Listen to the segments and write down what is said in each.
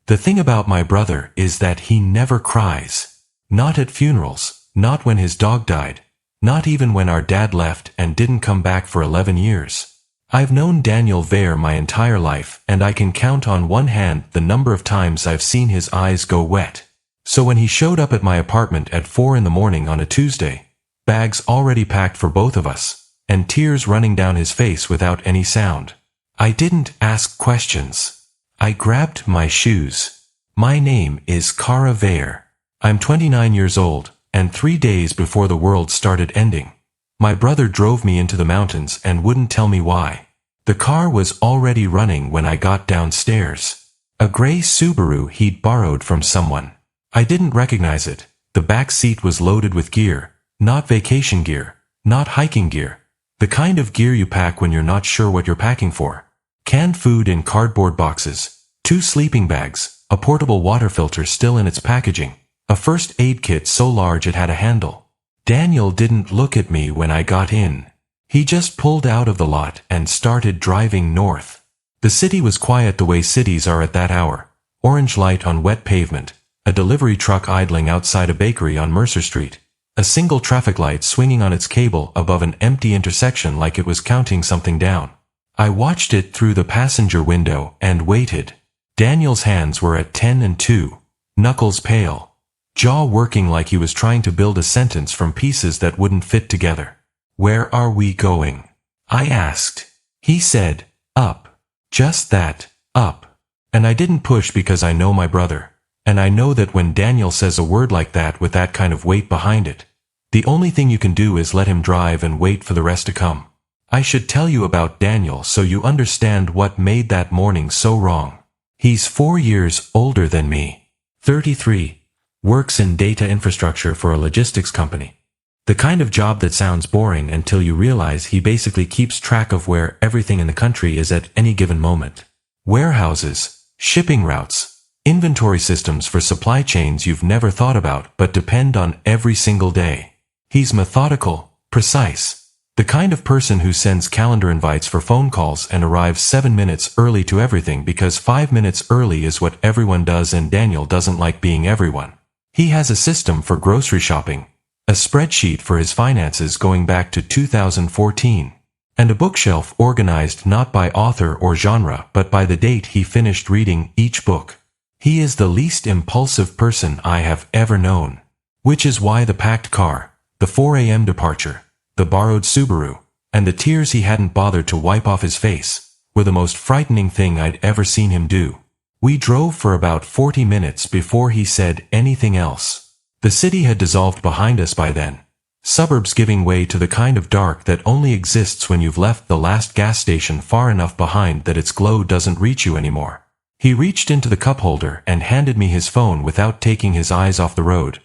The thing about my brother is that he never cries. Not at funerals, not when his dog died, not even when our dad left and didn't come back for 11 years. I've known Daniel Vare my entire life, and I can count on one hand the number of times I've seen his eyes go wet. So when he showed up at my apartment at 4 in the morning on a Tuesday, bags already packed for both of us, and tears running down his face without any sound, I didn't ask questions. I grabbed my shoes. My name is Kara Vare. I'm 29 years old, and 3 days before the world started ending, my brother drove me into the mountains and wouldn't tell me why. The car was already running when I got downstairs. A gray Subaru he'd borrowed from someone. I didn't recognize it. The back seat was loaded with gear, not vacation gear, not hiking gear. The kind of gear you pack when you're not sure what you're packing for. Canned food in cardboard boxes, 2 sleeping bags, a portable water filter still in its packaging, a first aid kit so large it had a handle. Daniel didn't look at me when I got in. He just pulled out of the lot and started driving north. The city was quiet the way cities are at that hour. Orange light on wet pavement, a delivery truck idling outside a bakery on Mercer Street, a single traffic light swinging on its cable above an empty intersection like it was counting something down. I watched it through the passenger window and waited. Daniel's hands were at 10 and 2, knuckles pale, jaw working like he was trying to build a sentence from pieces that wouldn't fit together. "Where are we going?" I asked. He said, "Up." Just that, up. And I didn't push because I know my brother. And I know that when Daniel says a word like that with that kind of weight behind it, the only thing you can do is let him drive and wait for the rest to come. I should tell you about Daniel so you understand what made that morning so wrong. He's 4 years older than me. 33. Works in data infrastructure for a logistics company. The kind of job that sounds boring until you realize he basically keeps track of where everything in the country is at any given moment. Warehouses, shipping routes, inventory systems for supply chains you've never thought about but depend on every single day. He's methodical, precise. The kind of person who sends calendar invites for phone calls and arrives 7 minutes early to everything because 5 minutes early is what everyone does, and Daniel doesn't like being everyone. He has a system for grocery shopping, a spreadsheet for his finances going back to 2014, and a bookshelf organized not by author or genre but by the date he finished reading each book. He is the least impulsive person I have ever known. Which is why the packed car, the 4 a.m. departure, the borrowed Subaru, and the tears he hadn't bothered to wipe off his face were the most frightening thing I'd ever seen him do. We drove for about 40 minutes before he said anything else. The city had dissolved behind us by then, suburbs giving way to the kind of dark that only exists when you've left the last gas station far enough behind that its glow doesn't reach you anymore. He reached into the cup holder and handed me his phone without taking his eyes off the road.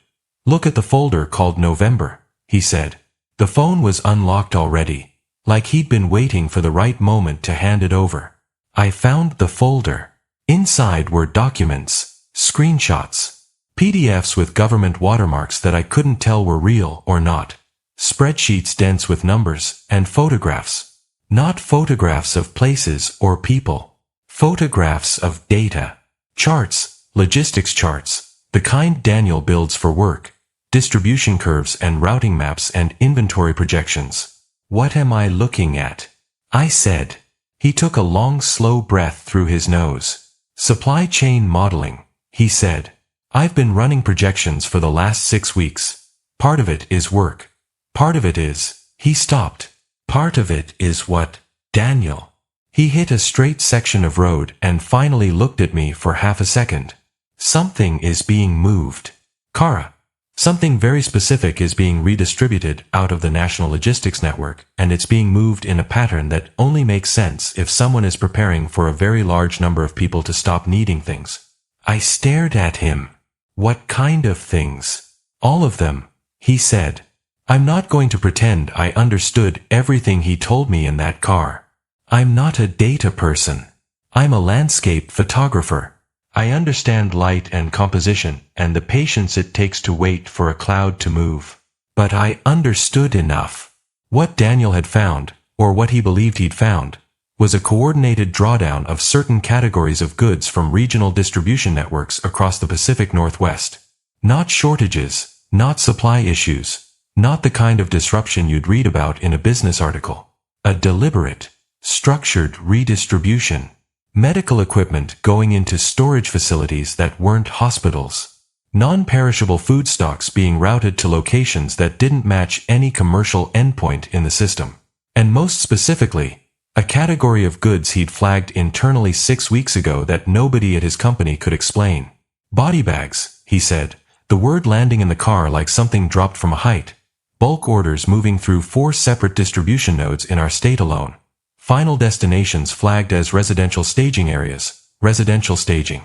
"Look at the folder called November," he said. The phone was unlocked already, like he'd been waiting for the right moment to hand it over. I found the folder. Inside were documents, screenshots, PDFs with government watermarks that I couldn't tell were real or not, spreadsheets dense with numbers, and photographs. Not photographs of places or people. Photographs of data. Charts, logistics charts, the kind Daniel builds for work. Distribution curves and routing maps and inventory projections. "What am I looking at?" I said. He took a long, slow breath through his nose. "Supply chain modeling," he said. "I've been running projections for the last 6 weeks. Part of it is work. Part of it is..." He stopped. "Part of it is what, Daniel?" He hit a straight section of road and finally looked at me for half a second. "Something is being moved. Kara. Something very specific is being redistributed out of the national logistics network, and it's being moved in a pattern that only makes sense if someone is preparing for a very large number of people to stop needing things." I stared at him. "What kind of things?" "All of them," he said. I'm not going to pretend I understood everything he told me in that car. I'm not a data person. I'm a landscape photographer. I understand light and composition and the patience it takes to wait for a cloud to move. But I understood enough. What Daniel had found, or what he believed he'd found, was a coordinated drawdown of certain categories of goods from regional distribution networks across the Pacific Northwest. Not shortages, not supply issues, not the kind of disruption you'd read about in a business article. A deliberate, structured redistribution. Medical equipment going into storage facilities that weren't hospitals. Non-perishable food stocks being routed to locations that didn't match any commercial endpoint in the system. And most specifically, a category of goods he'd flagged internally 6 weeks ago that nobody at his company could explain. Body bags, he said, the word landing in the car like something dropped from a height. Bulk orders moving through 4 separate distribution nodes in our state alone. Final destinations flagged as residential staging areas. Residential staging.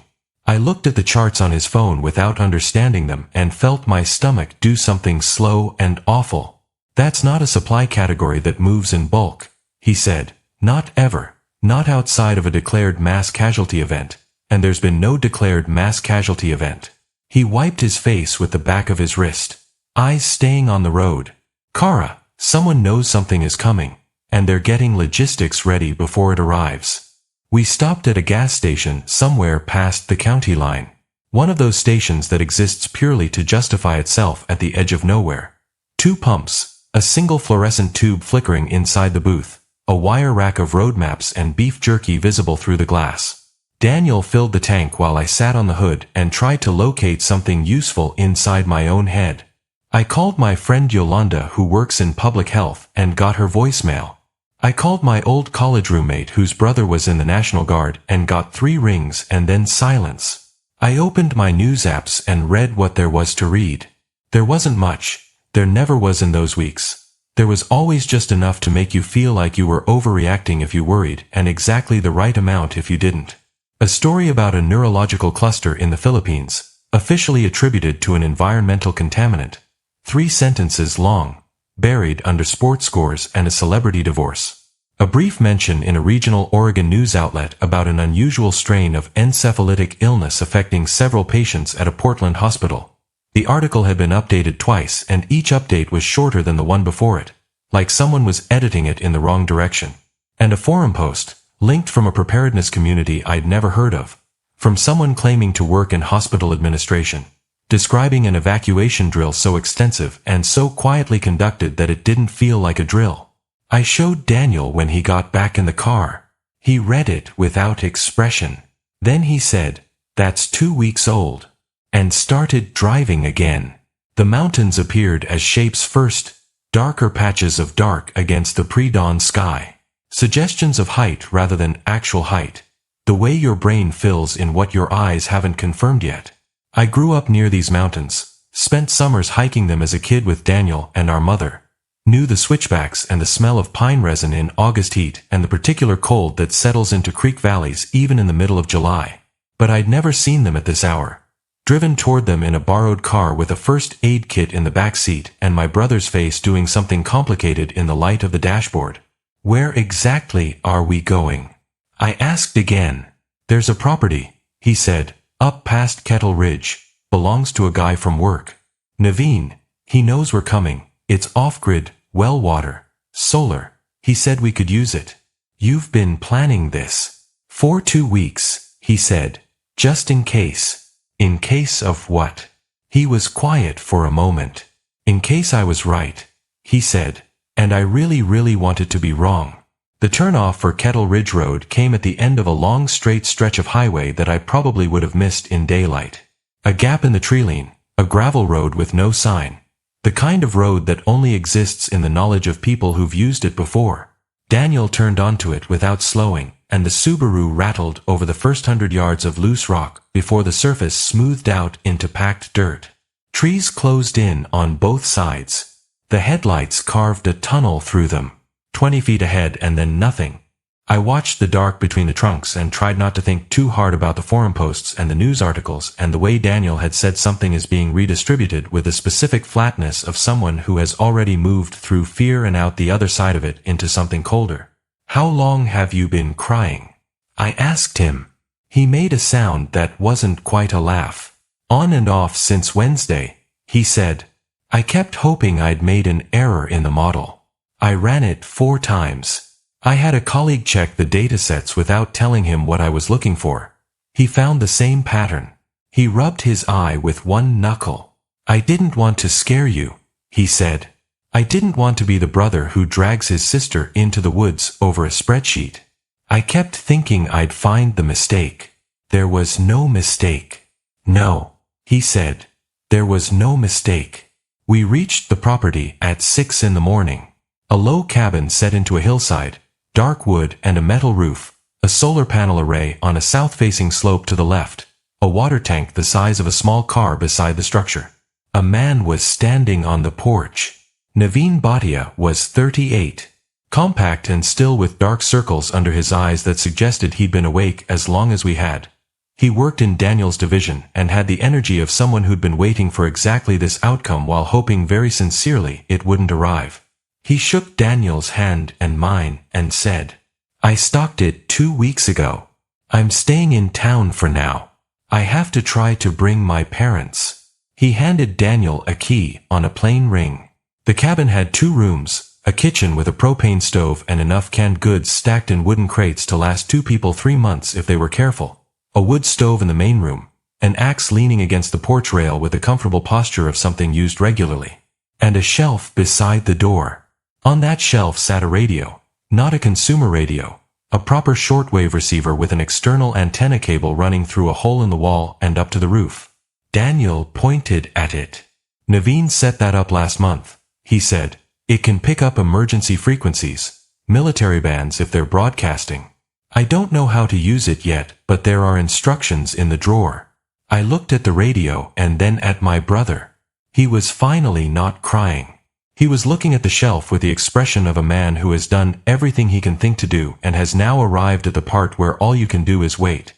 I looked at the charts on his phone without understanding them and felt my stomach do something slow and awful. That's not a supply category that moves in bulk, he said. Not ever. Not outside of a declared mass casualty event. And there's been no declared mass casualty event. He wiped his face with the back of his wrist. Eyes staying on the road. Kara, someone knows something is coming, and they're getting logistics ready before it arrives. We stopped at a gas station somewhere past the county line. One of those stations that exists purely to justify itself at the edge of nowhere. 2 pumps, a single fluorescent tube flickering inside the booth, a wire rack of road maps and beef jerky visible through the glass. Daniel filled the tank while I sat on the hood and tried to locate something useful inside my own head. I called my friend Yolanda who works in public health and got her voicemail. I called my old college roommate whose brother was in the National Guard and got 3 rings and then silence. I opened my news apps and read what there was to read. There wasn't much. There never was in those weeks. There was always just enough to make you feel like you were overreacting if you worried and exactly the right amount if you didn't. A story about a neurological cluster in the Philippines, officially attributed to an environmental contaminant. 3 sentences long, buried under sports scores and a celebrity divorce. A brief mention in a regional Oregon news outlet about an unusual strain of encephalitic illness affecting several patients at a Portland hospital. The article had been updated twice and each update was shorter than the one before it, like someone was editing it in the wrong direction. And a forum post, linked from a preparedness community I'd never heard of, from someone claiming to work in hospital administration, describing an evacuation drill so extensive and so quietly conducted that it didn't feel like a drill. I showed Daniel when he got back in the car. He read it without expression. Then he said, "That's 2 weeks old," and started driving again. The mountains appeared as shapes first, darker patches of dark against the pre-dawn sky. Suggestions of height rather than actual height. The way your brain fills in what your eyes haven't confirmed yet. I grew up near these mountains, spent summers hiking them as a kid with Daniel and our mother. Knew the switchbacks and the smell of pine resin in August heat and the particular cold that settles into creek valleys even in the middle of July. But I'd never seen them at this hour. Driven toward them in a borrowed car with a first aid kit in the back seat and my brother's face doing something complicated in the light of the dashboard. Where exactly are we going? I asked again. There's a property, he said, up past Kettle Ridge. Belongs to a guy from work. Naveen. He knows we're coming. It's off-grid, well water, solar. He said we could use it. You've been planning this for 2 weeks, he said. Just in case. In case of what? He was quiet for a moment. In case I was right, he said. And I really wanted to be wrong. The turnoff for Kettle Ridge Road came at the end of a long straight stretch of highway that I probably would have missed in daylight. A gap in the treeline, a gravel road with no sign. The kind of road that only exists in the knowledge of people who've used it before. Daniel turned onto it without slowing, and the Subaru rattled over the first 100 yards of loose rock before the surface smoothed out into packed dirt. Trees closed in on both sides. The headlights carved a tunnel through them, 20 feet ahead and then nothing. I watched the dark between the trunks and tried not to think too hard about the forum posts and the news articles and the way Daniel had said something is being redistributed with the specific flatness of someone who has already moved through fear and out the other side of it into something colder. How long have you been crying? I asked him. He made a sound that wasn't quite a laugh. On and off since Wednesday, he said. I kept hoping I'd made an error in the model. I ran it 4 times. I had a colleague check the datasets without telling him what I was looking for. He found the same pattern. He rubbed his eye with one knuckle. I didn't want to scare you, he said. I didn't want to be the brother who drags his sister into the woods over a spreadsheet. I kept thinking I'd find the mistake. There was no mistake. No, he said. There was no mistake. We reached the property at 6 in the morning. A low cabin set into a hillside, dark wood and a metal roof, a solar panel array on a south-facing slope to the left, a water tank the size of a small car beside the structure. A man was standing on the porch. Naveen Bhatia was 38. Compact and still with dark circles under his eyes that suggested he'd been awake as long as we had. He worked in Daniel's division and had the energy of someone who'd been waiting for exactly this outcome while hoping very sincerely it wouldn't arrive. He shook Daniel's hand and mine and said, I stocked it 2 weeks ago. I'm staying in town for now. I have to try to bring my parents. He handed Daniel a key on a plain ring. The cabin had 2 rooms, a kitchen with a propane stove and enough canned goods stacked in wooden crates to last 2 people 3 months if they were careful, a wood stove in the main room, an axe leaning against the porch rail with the comfortable posture of something used regularly, and a shelf beside the door. On that shelf sat a radio, not a consumer radio, a proper shortwave receiver with an external antenna cable running through a hole in the wall and up to the roof. Daniel pointed at it. Naveen set that up last month, he said. It can pick up emergency frequencies, military bands if they're broadcasting. I don't know how to use it yet, but there are instructions in the drawer. I looked at the radio and then at my brother. He was finally not crying. He was looking at the shelf with the expression of a man who has done everything he can think to do and has now arrived at the part where all you can do is wait.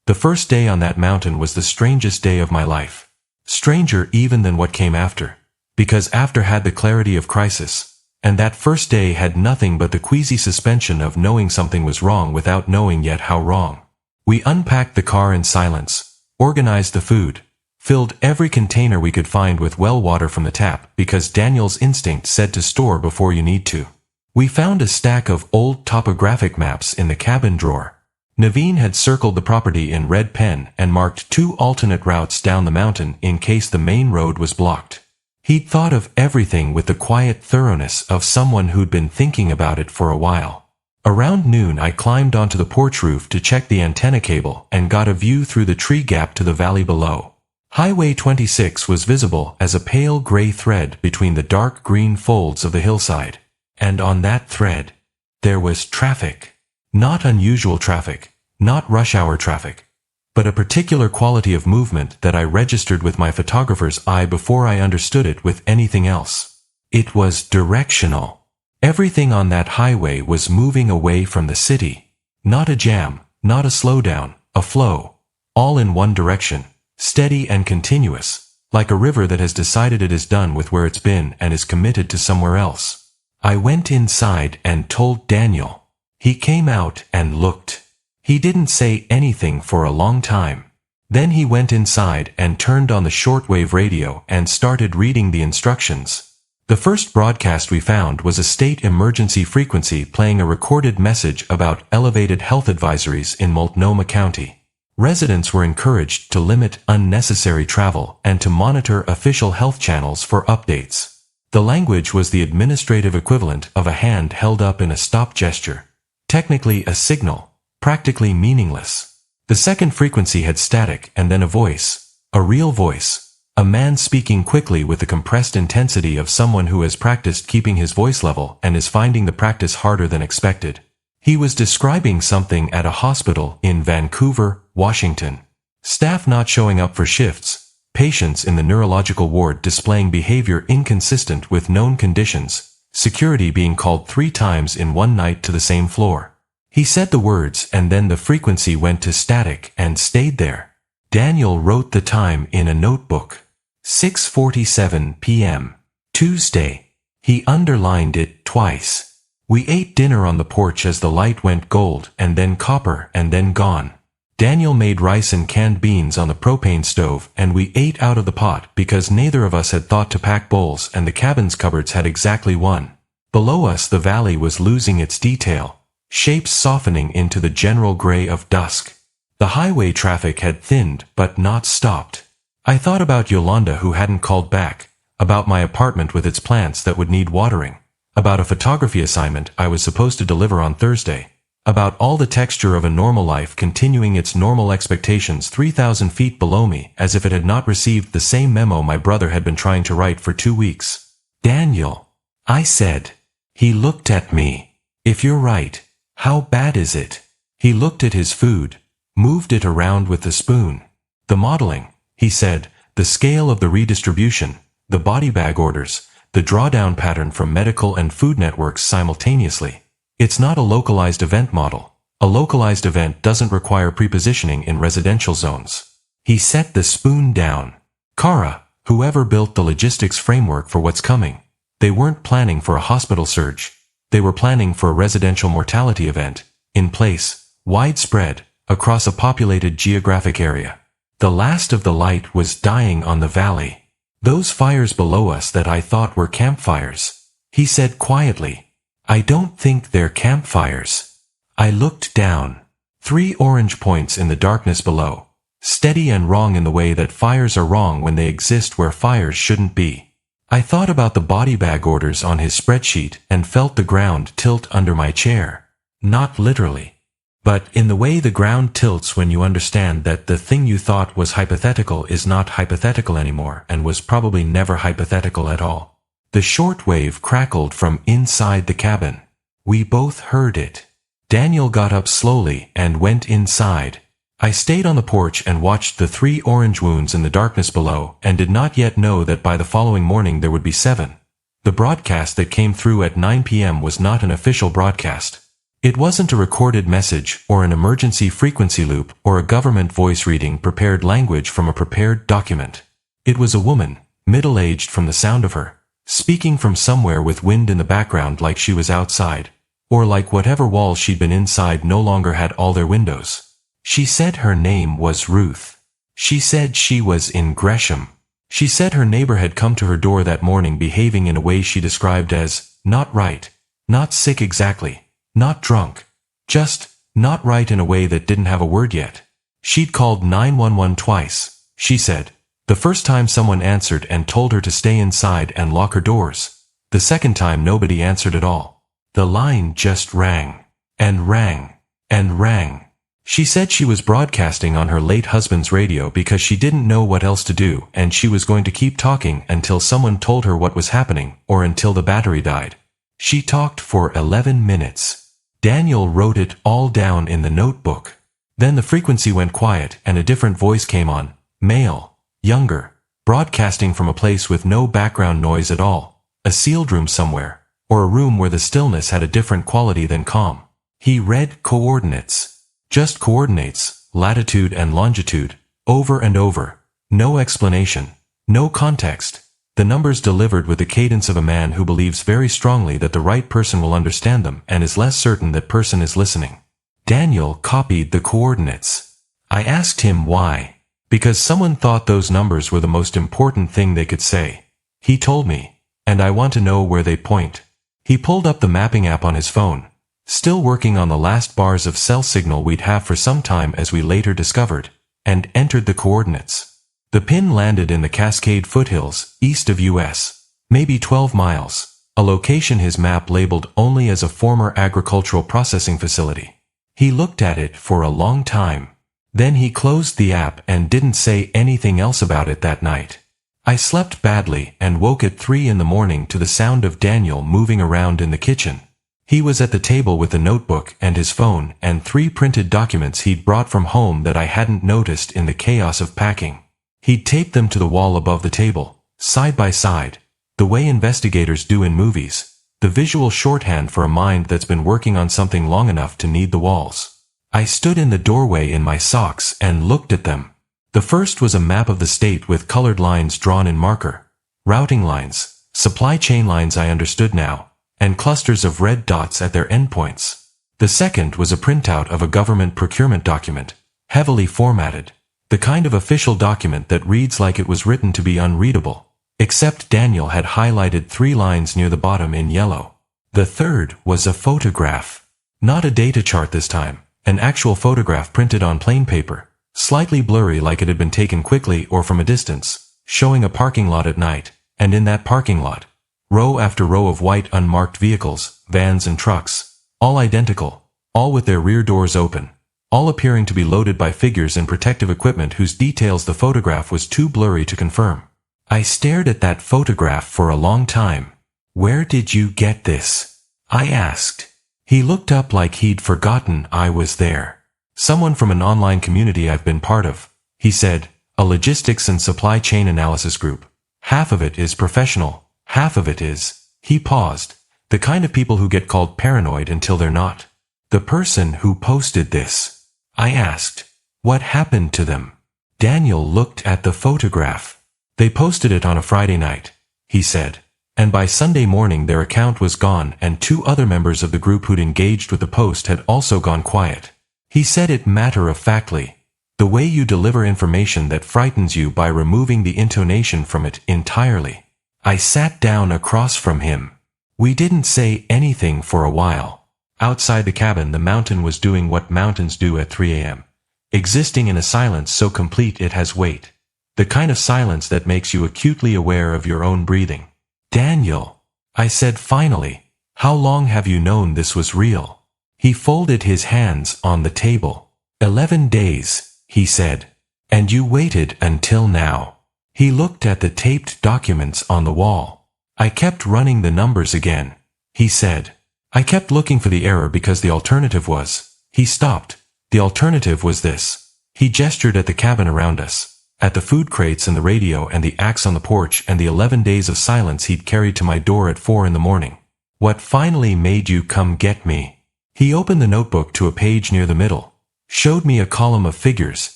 The first day on that mountain was the strangest day of my life. Stranger even than what came after. Because after had the clarity of crisis, and that first day had nothing but the queasy suspension of knowing something was wrong without knowing yet how wrong. We unpacked the car in silence, organized the food, filled every container we could find with well water from the tap because Daniel's instinct said to store before you need to. We found a stack of old topographic maps in the cabin drawer. Naveen had circled the property in red pen and marked 2 alternate routes down the mountain in case the main road was blocked. He'd thought of everything with the quiet thoroughness of someone who'd been thinking about it for a while. Around noon I climbed onto the porch roof to check the antenna cable and got a view through the tree gap to the valley below. Highway 26 was visible as a pale gray thread between the dark green folds of the hillside. And on that thread, there was traffic. Not unusual traffic, not rush hour traffic, but a particular quality of movement that I registered with my photographer's eye before I understood it with anything else. It was directional. Everything on that highway was moving away from the city. Not a jam, not a slowdown, a flow. All in one direction, steady and continuous, like a river that has decided it is done with where it's been and is committed to somewhere else. I went inside and told Daniel. He came out and looked. He didn't say anything for a long time. Then he went inside and turned on the shortwave radio and started reading the instructions. The first broadcast we found was a state emergency frequency playing a recorded message about elevated health advisories in Multnomah County. Residents were encouraged to limit unnecessary travel and to monitor official health channels for updates. The language was the administrative equivalent of a hand held up in a stop gesture. Technically a signal. Practically meaningless. The second frequency had static and then a voice, a real voice, a man speaking quickly with the compressed intensity of someone who has practiced keeping his voice level and is finding the practice harder than expected. He was describing something at a hospital in Vancouver, Washington. Staff not showing up for shifts, patients in the neurological ward displaying behavior inconsistent with known conditions, security being called 3 times in one night to the same floor. He said the words and then the frequency went to static and stayed there. Daniel wrote the time in a notebook. 6:47 p.m. Tuesday. He underlined it twice. We ate dinner on the porch as the light went gold and then copper and then gone. Daniel made rice and canned beans on the propane stove and we ate out of the pot because neither of us had thought to pack bowls and the cabin's cupboards had exactly one. Below us the valley was losing its detail. shapes softening into the general gray of dusk. The highway traffic had thinned but not stopped. I thought about Yolanda who hadn't called back, about my apartment with its plants that would need watering, about a photography assignment I was supposed to deliver on Thursday, about all the texture of a normal life continuing its normal expectations 3,000 feet below me as if it had not received the same memo my brother had been trying to write for 2 weeks. "Daniel," I said. He looked at me. "If you're right, how bad is it?" He looked at his food, moved it around with the spoon. "The modeling," he said, "the scale of the redistribution, the body bag orders, the drawdown pattern from medical and food networks simultaneously. It's not a localized event model. A localized event doesn't require prepositioning in residential zones." He set the spoon down. "Kara, whoever built the logistics framework for what's coming, they weren't planning for a hospital surge. They were planning for a residential mortality event, in place, widespread, across a populated geographic area. The last of the light was dying on the valley. Those fires below us that I thought were campfires," he said quietly. "I don't think they're campfires." I looked down. 3 orange points in the darkness below, steady and wrong in the way that fires are wrong when they exist where fires shouldn't be. I thought about the body bag orders on his spreadsheet and felt the ground tilt under my chair. Not literally, but in the way the ground tilts when you understand that the thing you thought was hypothetical is not hypothetical anymore and was probably never hypothetical at all. The shortwave crackled from inside the cabin. We both heard it. Daniel got up slowly and went inside. I stayed on the porch and watched the 3 orange wounds in the darkness below and did not yet know that by the following morning there would be 7. The broadcast that came through at 9 p.m. was not an official broadcast. It wasn't a recorded message or an emergency frequency loop or a government voice reading prepared language from a prepared document. It was a woman, middle-aged from the sound of her, speaking from somewhere with wind in the background like she was outside, or like whatever walls she'd been inside no longer had all their windows. She said her name was Ruth. She said she was in Gresham. She said her neighbor had come to her door that morning behaving in a way she described as, not right, not sick exactly, not drunk, just, not right in a way that didn't have a word yet. She'd called 911 twice, she said. The first time someone answered and told her to stay inside and lock her doors. The second time nobody answered at all. The line just rang, and rang, and rang. She said she was broadcasting on her late husband's radio because she didn't know what else to do and she was going to keep talking until someone told her what was happening or until the battery died. She talked for 11 minutes. Daniel wrote it all down in the notebook. Then the frequency went quiet and a different voice came on, male. Younger, broadcasting from a place with no background noise at all, a sealed room somewhere, or a room where the stillness had a different quality than calm. He read coordinates. Just coordinates, latitude and longitude, over and over. No explanation, no context. The numbers delivered with the cadence of a man who believes very strongly that the right person will understand them and is less certain that person is listening. Daniel copied the coordinates. I asked him why. Because someone thought those numbers were the most important thing they could say. He told me, and I want to know where they point. He pulled up the mapping app on his phone, still working on the last bars of cell signal we'd have for some time as we later discovered, and entered the coordinates. The pin landed in the Cascade foothills, east of US, maybe 12 miles, a location his map labeled only as a former agricultural processing facility. He looked at it for a long time. Then he closed the app and didn't say anything else about it that night. I slept badly and woke at 3 in the morning to the sound of Daniel moving around in the kitchen. He was at the table with the notebook and his phone and 3 printed documents he'd brought from home that I hadn't noticed in the chaos of packing. He'd taped them to the wall above the table, side by side, the way investigators do in movies, the visual shorthand for a mind that's been working on something long enough to need the walls. I stood in the doorway in my socks and looked at them. The first was a map of the state with colored lines drawn in marker, routing lines, supply chain lines I understood now, and clusters of red dots at their endpoints. The second was a printout of a government procurement document, heavily formatted, the kind of official document that reads like it was written to be unreadable, except Daniel had highlighted 3 lines near the bottom in yellow. The third was a photograph. Not a data chart this time, an actual photograph printed on plain paper, slightly blurry like it had been taken quickly or from a distance, showing a parking lot at night, and in that parking lot, row after row of white unmarked vehicles, vans and trucks, all identical, all with their rear doors open, all appearing to be loaded by figures in protective equipment whose details the photograph was too blurry to confirm. I stared at that photograph for a long time. "Where did you get this?" I asked. He looked up like he'd forgotten I was there. "Someone from an online community I've been part of," he said, "a logistics and supply chain analysis group. Half of it is professional, half of it is," he paused, "the kind of people who get called paranoid until they're not." "The person who posted this?" I asked. "What happened to them?" Daniel looked at the photograph. "They posted it on a Friday night," he said, "and by Sunday morning their account was gone and 2 other members of the group who'd engaged with the post had also gone quiet." He said it matter-of-factly, the way you deliver information that frightens you by removing the intonation from it entirely. I sat down across from him. We didn't say anything for a while. Outside the cabin the mountain was doing what mountains do at 3 a.m. Existing in a silence so complete it has weight. The kind of silence that makes you acutely aware of your own breathing. "Daniel," I said finally, "how long have you known this was real?" He folded his hands on the table. 11 days, he said. "And you waited until now." He looked at the taped documents on the wall. "I kept running the numbers again," he said. "I kept looking for the error because the alternative was..." He stopped. "The alternative was this." He gestured at the cabin around us, at the food crates and the radio and the axe on the porch and the 11 days of silence he'd carried to my door at 4 in the morning. "What finally made you come get me?" He opened the notebook to a page near the middle, showed me a column of figures,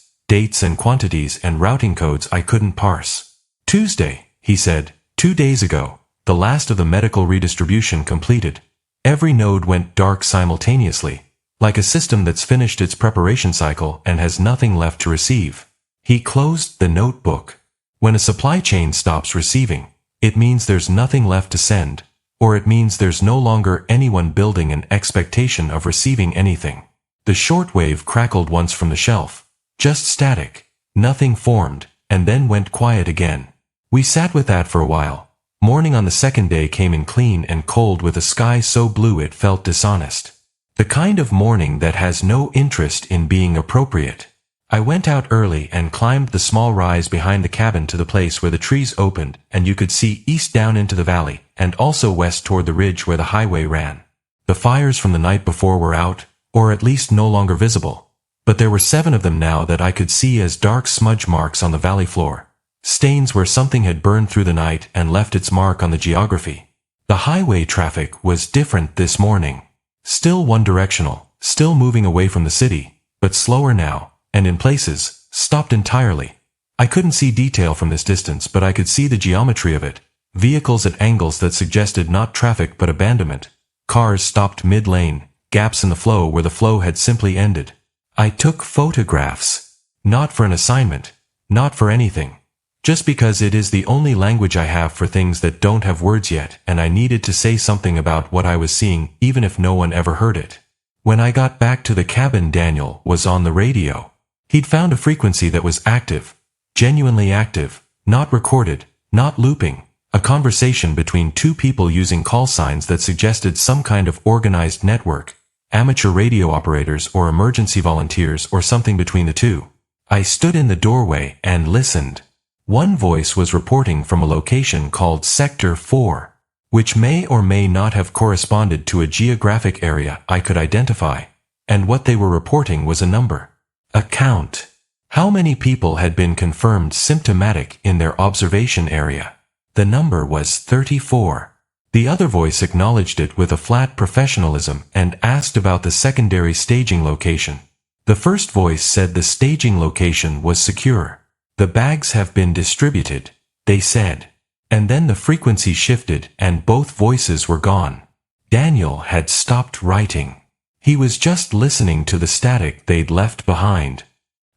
dates and quantities and routing codes I couldn't parse. "Tuesday," he said, 2 days ago, the last of the medical redistribution completed. Every node went dark simultaneously, like a system that's finished its preparation cycle and has nothing left to receive. He closed the notebook. When a supply chain stops receiving, it means there's nothing left to send, or it means there's no longer anyone building an expectation of receiving anything. The shortwave crackled once from the shelf, just static, nothing formed, and then went quiet again. We sat with that for a while. Morning on the second day came in clean and cold with a sky so blue it felt dishonest. The kind of morning that has no interest in being appropriate. I went out early and climbed the small rise behind the cabin to the place where the trees opened and you could see east down into the valley and also west toward the ridge where the highway ran. The fires from the night before were out, or at least no longer visible, but there were 7 of them now that I could see as dark smudge marks on the valley floor. Stains where something had burned through the night and left its mark on the geography. The highway traffic was different this morning. Still one-directional, still moving away from the city, but slower now, and in places, stopped entirely. I couldn't see detail from this distance, but I could see the geometry of it. Vehicles at angles that suggested not traffic but abandonment. Cars stopped mid-lane, gaps in the flow where the flow had simply ended. I took photographs. Not for an assignment. Not for anything. Just because it is the only language I have for things that don't have words yet, and I needed to say something about what I was seeing, even if no one ever heard it. When I got back to the cabin, Daniel was on the radio. He'd found a frequency that was active, genuinely active, not recorded, not looping, a conversation between 2 people using call signs that suggested some kind of organized network, amateur radio operators or emergency volunteers or something between the two. I stood in the doorway and listened. One voice was reporting from a location called Sector 4, which may or may not have corresponded to a geographic area I could identify, and what they were reporting was a number. A count. How many people had been confirmed symptomatic in their observation area? The number was 34. The other voice acknowledged it with a flat professionalism and asked about the secondary staging location. The first voice said the staging location was secure. "The bags have been distributed," they said. And then the frequency shifted and both voices were gone. Daniel had stopped writing. He was just listening to the static they'd left behind.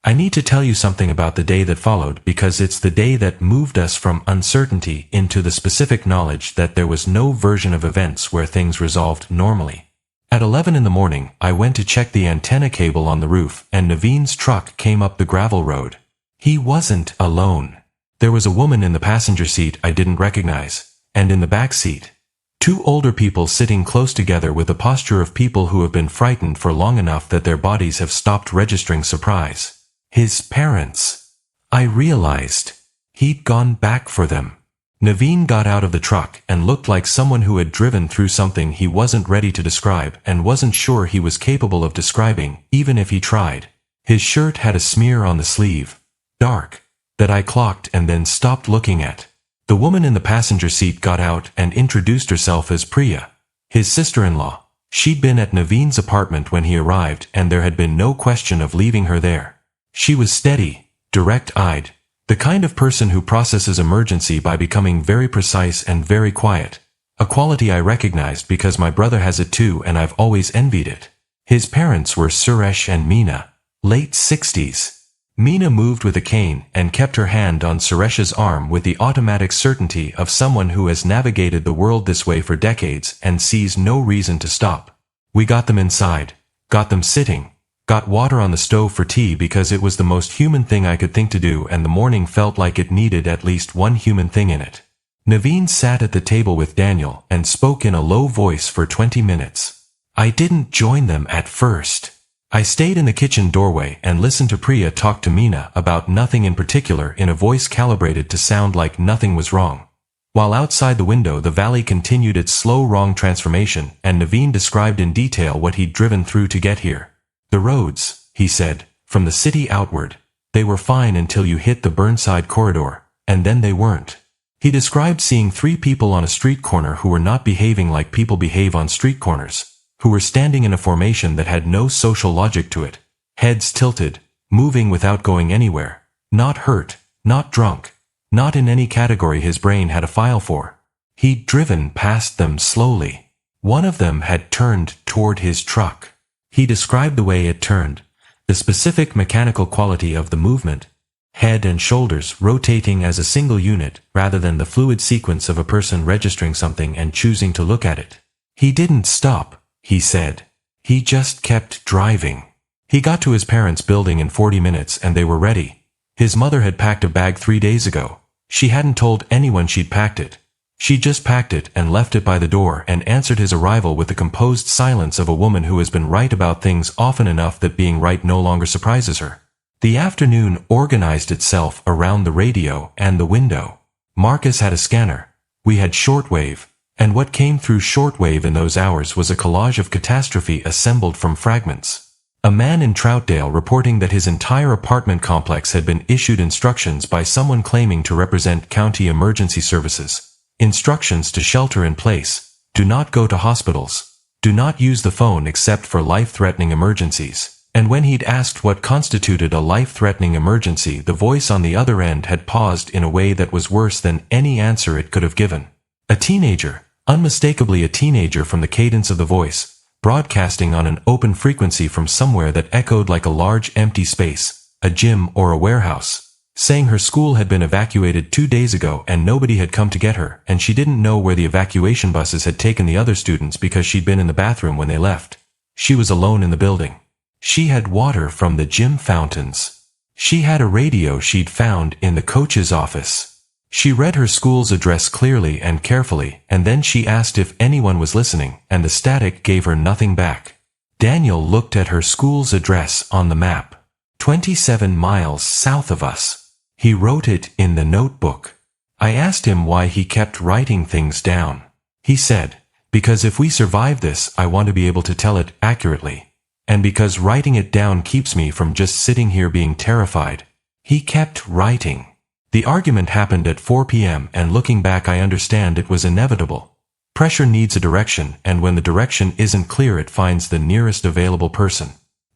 I need to tell you something about the day that followed because it's the day that moved us from uncertainty into the specific knowledge that there was no version of events where things resolved normally. At 11 in the morning, I went to check the antenna cable on the roof, and Naveen's truck came up the gravel road. He wasn't alone. There was a woman in the passenger seat I didn't recognize, and in the back seat, two older people sitting close together with the posture of people who have been frightened for long enough that their bodies have stopped registering surprise. His parents. I realized he'd gone back for them. Naveen got out of the truck and looked like someone who had driven through something he wasn't ready to describe and wasn't sure he was capable of describing, even if he tried. His shirt had a smear on the sleeve, dark, that I clocked and then stopped looking at. The woman in the passenger seat got out and introduced herself as Priya, his sister-in-law. She'd been at Naveen's apartment when he arrived, and there had been no question of leaving her there. She was steady, direct-eyed, the kind of person who processes emergency by becoming very precise and very quiet. A quality I recognized because my brother has it too, and I've always envied it. His parents were Suresh and Meena, late 60s. Meena moved with a cane and kept her hand on Suresh's arm with the automatic certainty of someone who has navigated the world this way for decades and sees no reason to stop. We got them inside, got them sitting, got water on the stove for tea because it was the most human thing I could think to do, and the morning felt like it needed at least one human thing in it. Naveen sat at the table with Daniel and spoke in a low voice for 20 minutes. I didn't join them at first. I stayed in the kitchen doorway and listened to Priya talk to Meena about nothing in particular in a voice calibrated to sound like nothing was wrong. While outside the window the valley continued its slow wrong transformation, and Naveen described in detail what he'd driven through to get here. The roads, he said, from the city outward, they were fine until you hit the Burnside corridor, and then they weren't. He described seeing 3 people on a street corner who were not behaving like people behave on street corners, who were standing in a formation that had no social logic to it, heads tilted, moving without going anywhere, not hurt, not drunk, not in any category his brain had a file for. He'd driven past them slowly. One of them had turned toward his truck. He described the way it turned, the specific mechanical quality of the movement, head and shoulders rotating as a single unit rather than the fluid sequence of a person registering something and choosing to look at it. He didn't stop, he said. He just kept driving. He got to his parents' building in 40 minutes and they were ready. His mother had packed a bag 3 days ago. She hadn't told anyone she'd packed it. She just packed it and left it by the door and answered his arrival with the composed silence of a woman who has been right about things often enough that being right no longer surprises her. The afternoon organized itself around the radio and the window. Marcus had a scanner. We had shortwave. And what came through shortwave in those hours was a collage of catastrophe assembled from fragments. A man in Troutdale reporting that his entire apartment complex had been issued instructions by someone claiming to represent county emergency services. Instructions to shelter in place, do not go to hospitals, do not use the phone except for life-threatening emergencies. And when he'd asked what constituted a life-threatening emergency, the voice on the other end had paused in a way that was worse than any answer it could have given. A teenager. Unmistakably a teenager from the cadence of the voice, broadcasting on an open frequency from somewhere that echoed like a large empty space, a gym or a warehouse, saying her school had been evacuated 2 days ago and nobody had come to get her, and she didn't know where the evacuation buses had taken the other students because she'd been in the bathroom when they left. She was alone in the building. She had water from the gym fountains. She had a radio she'd found in the coach's office. She read her school's address clearly and carefully, and then she asked if anyone was listening, and the static gave her nothing back. Daniel looked at her school's address on the map. 27 miles south of us. He wrote it in the notebook. I asked him why he kept writing things down. He said, because if we survive this, I want to be able to tell it accurately. And because writing it down keeps me from just sitting here being terrified. He kept writing. The argument happened at 4 p.m. and looking back I understand it was inevitable. Pressure needs a direction, and when the direction isn't clear it finds the nearest available person.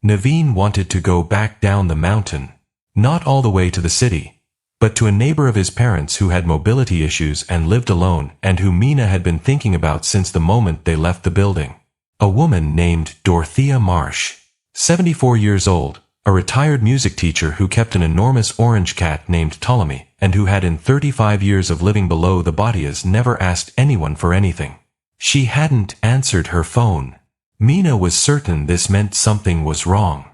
Naveen wanted to go back down the mountain. Not all the way to the city, but to a neighbor of his parents who had mobility issues and lived alone, and who Meena had been thinking about since the moment they left the building. A woman named Dorothea Marsh, 74 years old, a retired music teacher who kept an enormous orange cat named Ptolemy, and who had in 35 years of living below the Badias never asked anyone for anything. She hadn't answered her phone. Mina was certain this meant something was wrong.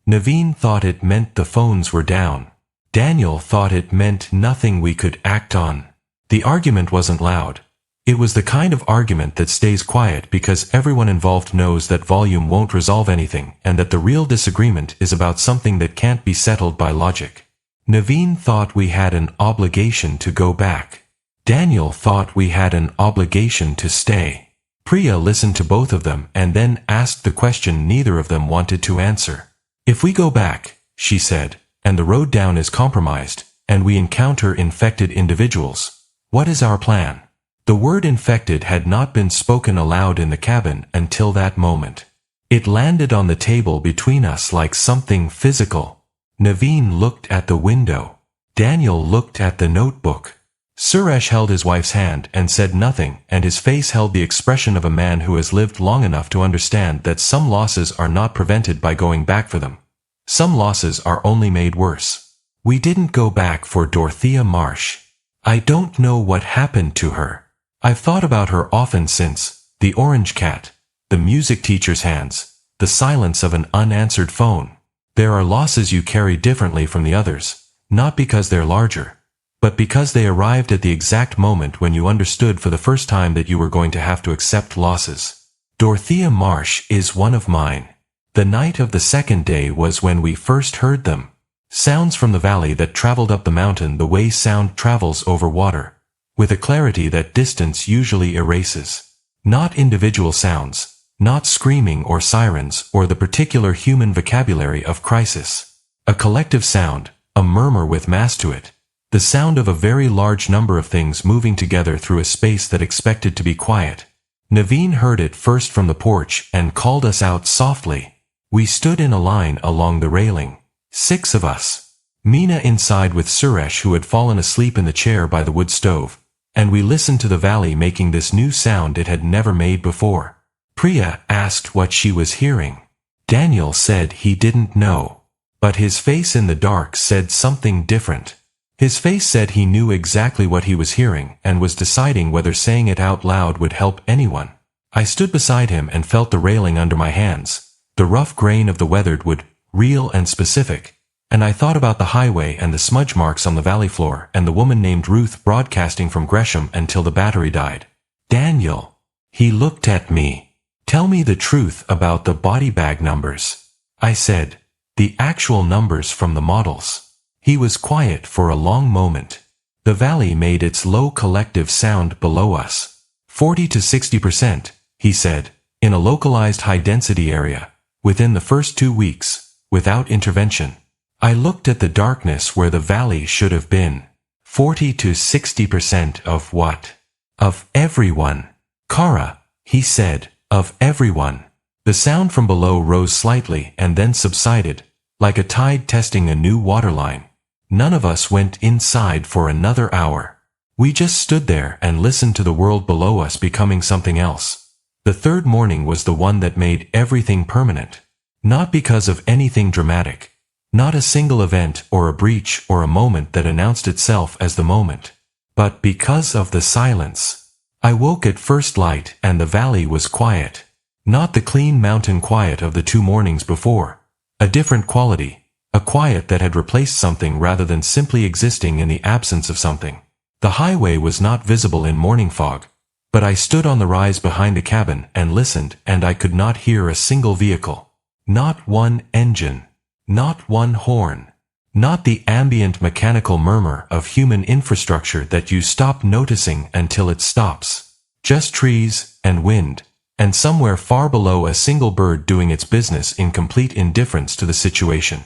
Naveen thought it meant the phones were down. Daniel thought it meant nothing we could act on. The argument wasn't loud. It was the kind of argument that stays quiet because everyone involved knows that volume won't resolve anything and that the real disagreement is about something that can't be settled by logic. Naveen thought we had an obligation to go back. Daniel thought we had an obligation to stay. Priya listened to both of them and then asked the question neither of them wanted to answer. If we go back, she said, and the road down is compromised, and we encounter infected individuals, what is our plan? The word infected had not been spoken aloud in the cabin until that moment. It landed on the table between us like something physical. Naveen looked at the window. Daniel looked at the notebook. Suresh held his wife's hand and said nothing, and his face held the expression of a man who has lived long enough to understand that some losses are not prevented by going back for them. Some losses are only made worse. We didn't go back for Dorothea Marsh. I don't know what happened to her. I've thought about her often since, the orange cat, the music teacher's hands, the silence of an unanswered phone. There are losses you carry differently from the others, not because they're larger, but because they arrived at the exact moment when you understood for the first time that you were going to have to accept losses. Dorothea Marsh is one of mine. The night of the second day was when we first heard them. Sounds from the valley that traveled up the mountain the way sound travels over water, with a clarity that distance usually erases. Not individual sounds, not screaming or sirens or the particular human vocabulary of crisis. A collective sound, a murmur with mass to it. The sound of a very large number of things moving together through a space that expected to be quiet. Naveen heard it first from the porch and called us out softly. We stood in a line along the railing. 6 of us. Mina inside with Suresh who had fallen asleep in the chair by the wood stove, and we listened to the valley making this new sound it had never made before. Priya asked what she was hearing. Daniel said he didn't know, but his face in the dark said something different. His face said he knew exactly what he was hearing and was deciding whether saying it out loud would help anyone. I stood beside him and felt the railing under my hands, the rough grain of the weathered wood, real and specific, and I thought about the highway and the smudge marks on the valley floor and the woman named Ruth broadcasting from Gresham until the battery died. Daniel. He looked at me. Tell me the truth about the body bag numbers. I said, the actual numbers from the models. He was quiet for a long moment. The valley made its low collective sound below us. 40 to 60%, he said, in a localized high-density area, within the first 2 weeks, without intervention. I looked at the darkness where the valley should have been. 40 to 60% of what? Of everyone. Kara, he said, of everyone. The sound from below rose slightly and then subsided, like a tide testing a new waterline. None of us went inside for another hour. We just stood there and listened to the world below us becoming something else. The third morning was the one that made everything permanent. Not because of anything dramatic. Not a single event or a breach or a moment that announced itself as the moment. But because of the silence. I woke at first light and the valley was quiet. Not the clean mountain quiet of the 2 mornings before. A different quality. A quiet that had replaced something rather than simply existing in the absence of something. The highway was not visible in morning fog, but I stood on the rise behind the cabin and listened, and I could not hear a single vehicle. Not one engine. Not one horn. Not the ambient mechanical murmur of human infrastructure that you stop noticing until it stops. Just trees and wind, and somewhere far below a single bird doing its business in complete indifference to the situation.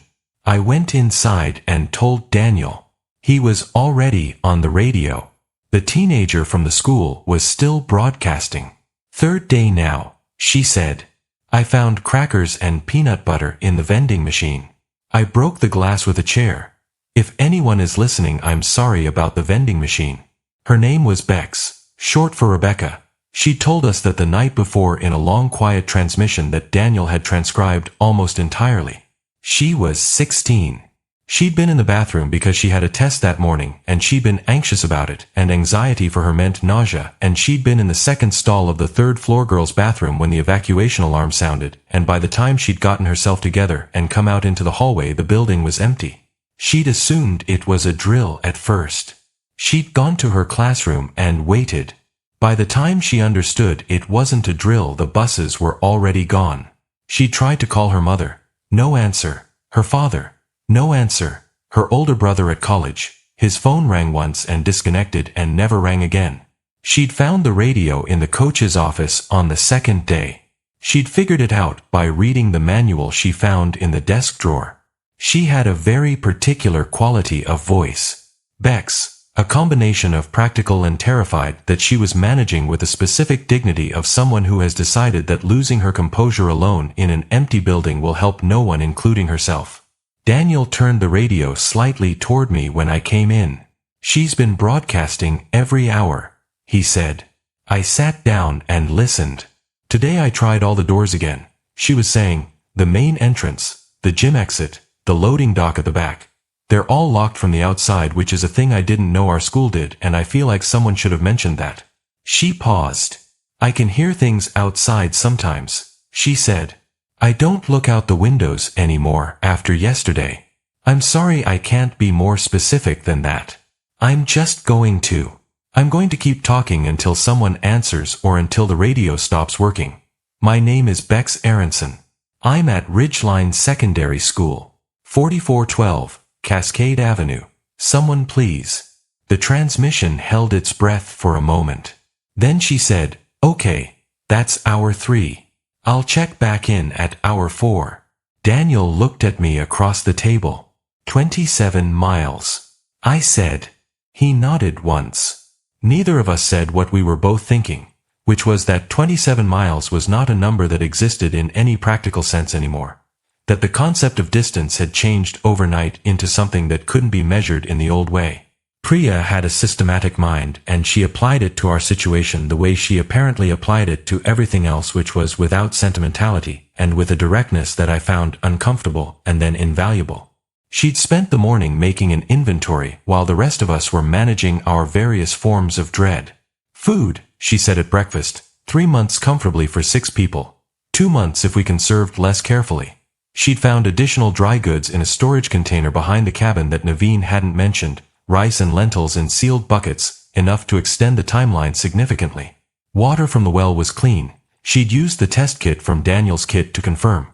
I went inside and told Daniel. He was already on the radio. The teenager from the school was still broadcasting. 3rd day now, she said. I found crackers and peanut butter in the vending machine. I broke the glass with a chair. If anyone is listening, I'm sorry about the vending machine. Her name was Bex, short for Rebecca. She told us that the night before in a long quiet transmission that Daniel had transcribed almost entirely. She was 16. She'd been in the bathroom because she had a test that morning, and she'd been anxious about it, and anxiety for her meant nausea, and she'd been in the second stall of the third-floor girls' bathroom when the evacuation alarm sounded, and by the time she'd gotten herself together and come out into the hallway, the building was empty. She'd assumed it was a drill at first. She'd gone to her classroom and waited. By the time she understood it wasn't a drill, the buses were already gone. She tried to call her mother. No answer. Her father. No answer. Her older brother at college. His phone rang once and disconnected and never rang again. She'd found the radio in the coach's office on the second day. She'd figured it out by reading the manual she found in the desk drawer. She had a very particular quality of voice. Bex, a combination of practical and terrified, that she was managing with the specific dignity of someone who has decided that losing her composure alone in an empty building will help no one, including herself. Daniel turned the radio slightly toward me when I came in. "She's been broadcasting every hour," he said. I sat down and listened. "Today I tried all the doors again," she was saying. "The main entrance, the gym exit, the loading dock at the back. They're all locked from the outside, which is a thing I didn't know our school did, and I feel like someone should have mentioned that." She paused. "I can hear things outside sometimes," she said. "I don't look out the windows anymore after yesterday. I'm sorry I can't be more specific than that. I'm going to keep talking until someone answers or until the radio stops working. My name is Bex Aronson. I'm at Ridgeline Secondary School, 4412, Cascade Avenue. Someone please." The transmission held its breath for a moment. Then she said, "Okay, that's hour 3. I'll check back in at hour 4. Daniel looked at me across the table. 27 miles. I said. He nodded once. Neither of us said what we were both thinking, which was that 27 miles was not a number that existed in any practical sense anymore. That the concept of distance had changed overnight into something that couldn't be measured in the old way. Priya had a systematic mind, and she applied it to our situation the way she apparently applied it to everything else, which was without sentimentality, and with a directness that I found uncomfortable and then invaluable. She'd spent the morning making an inventory while the rest of us were managing our various forms of dread. "Food," she said at breakfast, 3 months comfortably for 6 people. 2 months if we conserved less carefully. She'd found additional dry goods in a storage container behind the cabin that Naveen hadn't mentioned. Rice and lentils in sealed buckets, enough to extend the timeline significantly. Water from the well was clean. She'd used the test kit from Daniel's kit to confirm.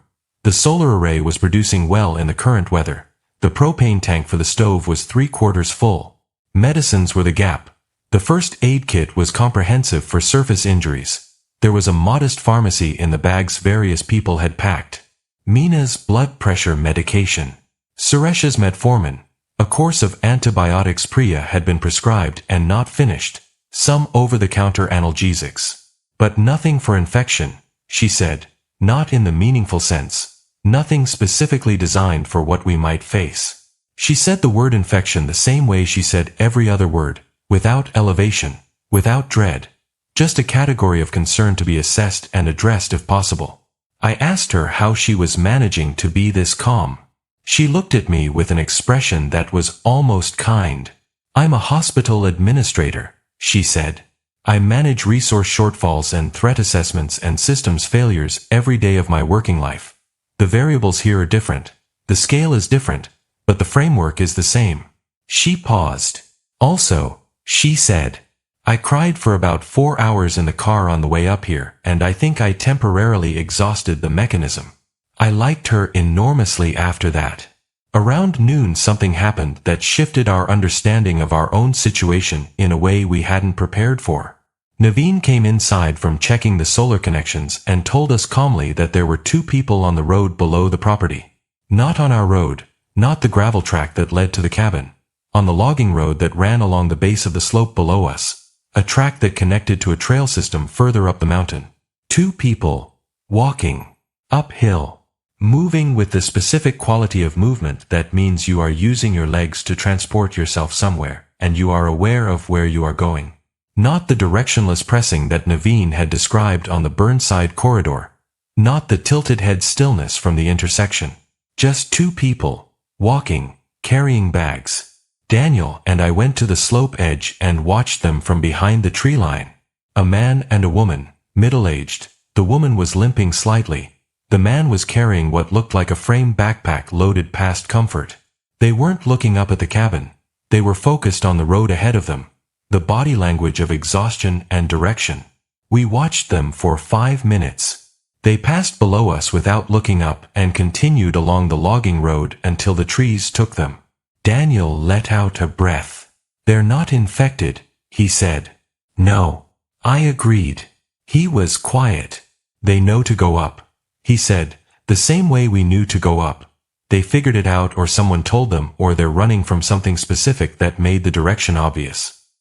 The solar array was producing well in the current weather. The propane tank for the stove was 3/4 full. Medicines were the gap. The first aid kit was comprehensive for surface injuries. There was a modest pharmacy in the bags various people had packed. Mina's blood pressure medication. Suresh's metformin. A course of antibiotics Priya had been prescribed and not finished. Some over-the-counter analgesics. But nothing for infection, she said. Not in the meaningful sense. Nothing specifically designed for what we might face. She said the word infection the same way she said every other word, without elevation, without dread. Just a category of concern to be assessed and addressed if possible. I asked her how she was managing to be this calm. She looked at me with an expression that was almost kind. "I'm a hospital administrator," she said. "I manage resource shortfalls and threat assessments and systems failures every day of my working life. The variables here are different. The scale is different, but the framework is the same." She paused. "Also," she said, "I cried for about 4 hours in the car on the way up here, and I think I temporarily exhausted the mechanism." I liked her enormously after that. Around noon something happened that shifted our understanding of our own situation in a way we hadn't prepared for. Naveen came inside from checking the solar connections and told us calmly that there were 2 people on the road below the property. Not on our road, not the gravel track that led to the cabin. On the logging road that ran along the base of the slope below us. A track that connected to a trail system further up the mountain. 2 people, walking, uphill. Moving with the specific quality of movement that means you are using your legs to transport yourself somewhere, and you are aware of where you are going. Not the directionless pressing that Naveen had described on the Burnside corridor. Not the tilted head stillness from the intersection. Just 2 people, walking, carrying bags. Daniel and I went to the slope edge and watched them from behind the tree line. A man and a woman, middle-aged. The woman was limping slightly. The man was carrying what looked like a frame backpack loaded past comfort. They weren't looking up at the cabin. They were focused on the road ahead of them. The body language of exhaustion and direction. We watched them for 5 minutes. They passed below us without looking up and continued along the logging road until the trees took them. Daniel let out a breath. "They're not infected," he said. "No." I agreed. He was quiet. "They know to go up," he said, "the same way we knew to go up. They figured it out, or someone told them, or they're running from something specific that made the direction obvious."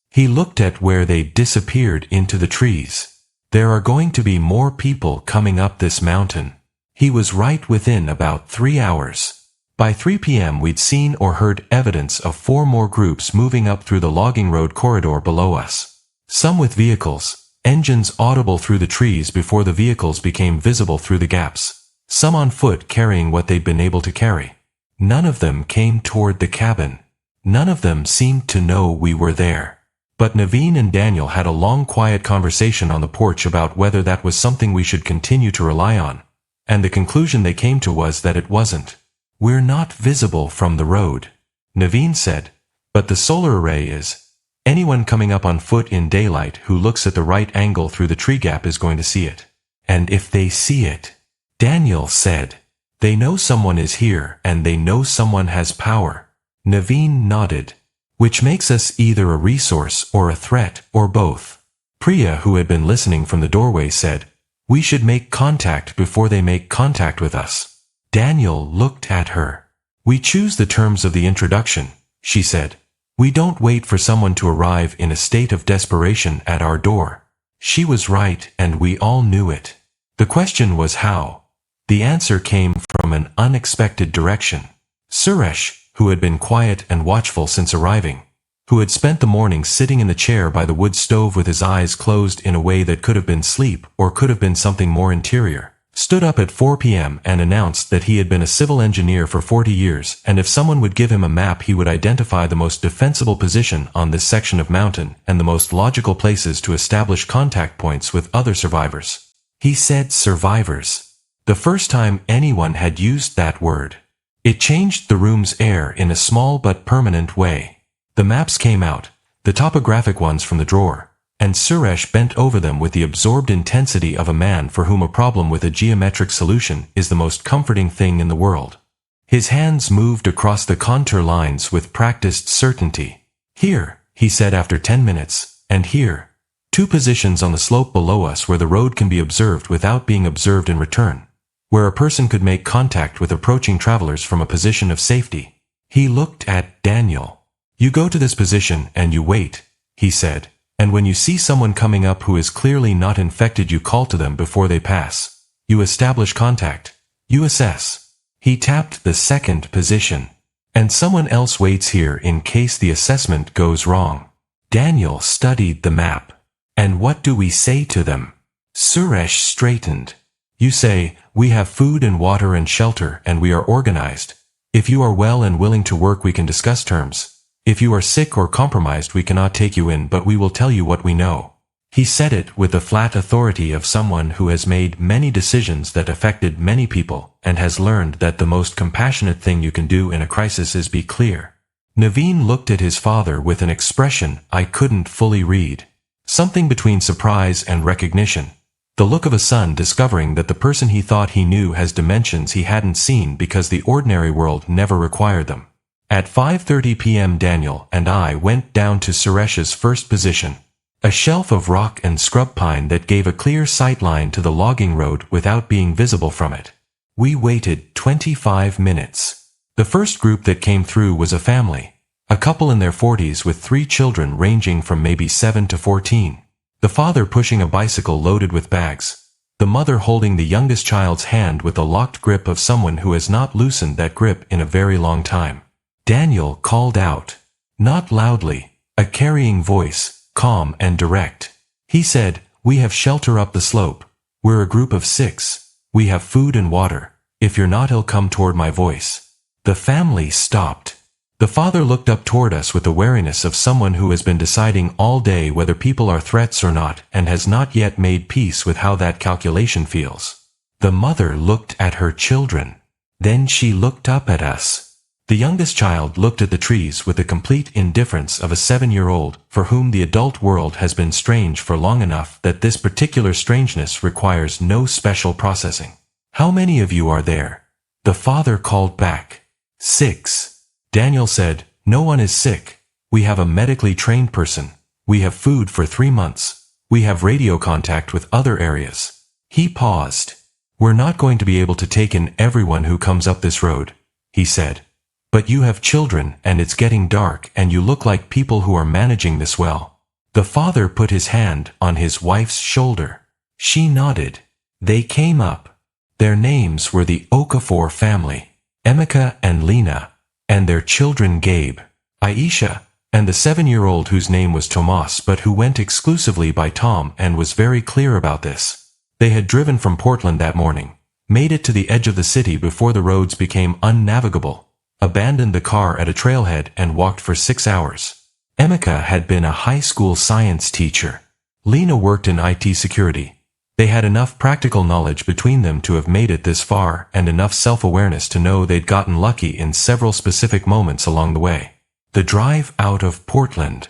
He looked at where they disappeared into the trees. "There are going to be more people coming up this mountain." He was right within about 3 hours. By 3 p.m. we'd seen or heard evidence of 4 more groups moving up through the logging road corridor below us. Some with vehicles, engines audible through the trees before the vehicles became visible through the gaps. Some on foot carrying what they'd been able to carry. None of them came toward the cabin. None of them seemed to know we were there. But Naveen and Daniel had a long quiet conversation on the porch about whether that was something we should continue to rely on. And the conclusion they came to was that it wasn't. "We're not visible from the road," Naveen said. "But the solar array is. Anyone coming up on foot in daylight who looks at the right angle through the tree gap is going to see it. And if they see it," Daniel said, "they know someone is here and they know someone has power." Naveen nodded. "Which makes us either a resource or a threat, or both." Priya, who had been listening from the doorway, said, "We should make contact before they make contact with us." Daniel looked at her. "We choose the terms of the introduction," she said. "We don't wait for someone to arrive in a state of desperation at our door." She was right, and we all knew it. The question was how. The answer came from an unexpected direction. Suresh, who had been quiet and watchful since arriving, who had spent the morning sitting in the chair by the wood stove with his eyes closed in a way that could have been sleep or could have been something more interior, stood up at 4 p.m. and announced that he had been a civil engineer for 40 years, and if someone would give him a map he would identify the most defensible position on this section of mountain and the most logical places to establish contact points with other survivors. He said survivors. The first time anyone had used that word. It changed the room's air in a small but permanent way. The maps came out, the topographic ones from the drawer, and Suresh bent over them with the absorbed intensity of a man for whom a problem with a geometric solution is the most comforting thing in the world. His hands moved across the contour lines with practiced certainty. "Here," he said after 10 minutes, "and here. 2 positions on the slope below us where the road can be observed without being observed in return. Where a person could make contact with approaching travelers from a position of safety." He looked at Daniel. "You go to this position and you wait," he said, "and when you see someone coming up who is clearly not infected you call to them before they pass. You establish contact. You assess." He tapped the second position. "And someone else waits here in case the assessment goes wrong." Daniel studied the map. "And what do we say to them?" Suresh straightened. "You say, we have food and water and shelter and we are organized. If you are well and willing to work we can discuss terms. If you are sick or compromised we cannot take you in but we will tell you what we know." He said it with the flat authority of someone who has made many decisions that affected many people and has learned that the most compassionate thing you can do in a crisis is be clear. Naveen looked at his father with an expression I couldn't fully read. Something between surprise and recognition. The look of a son discovering that the person he thought he knew has dimensions he hadn't seen because the ordinary world never required them. At 5:30 p.m. Daniel and I went down to Suresh's first position. A shelf of rock and scrub pine that gave a clear sight line to the logging road without being visible from it. We waited 25 minutes. The first group that came through was a family. A couple in their 40s with 3 children ranging from maybe 7 to 14. The father pushing a bicycle loaded with bags. The mother holding the youngest child's hand with the locked grip of someone who has not loosened that grip in a very long time. Daniel called out. Not loudly, a carrying voice, calm and direct. He said, "We have shelter up the slope. We're a group of 6. We have food and water. If you're not ill come toward my voice." The family stopped. The father looked up toward us with the wariness of someone who has been deciding all day whether people are threats or not and has not yet made peace with how that calculation feels. The mother looked at her children. Then she looked up at us. The youngest child looked at the trees with the complete indifference of a 7-year-old for whom the adult world has been strange for long enough that this particular strangeness requires no special processing. "How many of you are there?" the father called back. 6. Daniel said, "No one is sick. We have a medically trained person. We have food for 3 months. We have radio contact with other areas." He paused. "We're not going to be able to take in everyone who comes up this road," he said. "But you have children and it's getting dark and you look like people who are managing this well." The father put his hand on his wife's shoulder. She nodded. They came up. Their names were the Okafor family, Emeka and Lena, and their children Gabe, Aisha, and the 7-year-old whose name was Tomas but who went exclusively by Tom and was very clear about this. They had driven from Portland that morning, made it to the edge of the city before the roads became unnavigable, abandoned the car at a trailhead and walked for 6 hours. Emeka had been a high school science teacher. Lena worked in IT security. They had enough practical knowledge between them to have made it this far and enough self-awareness to know they'd gotten lucky in several specific moments along the way. "The drive out of Portland,"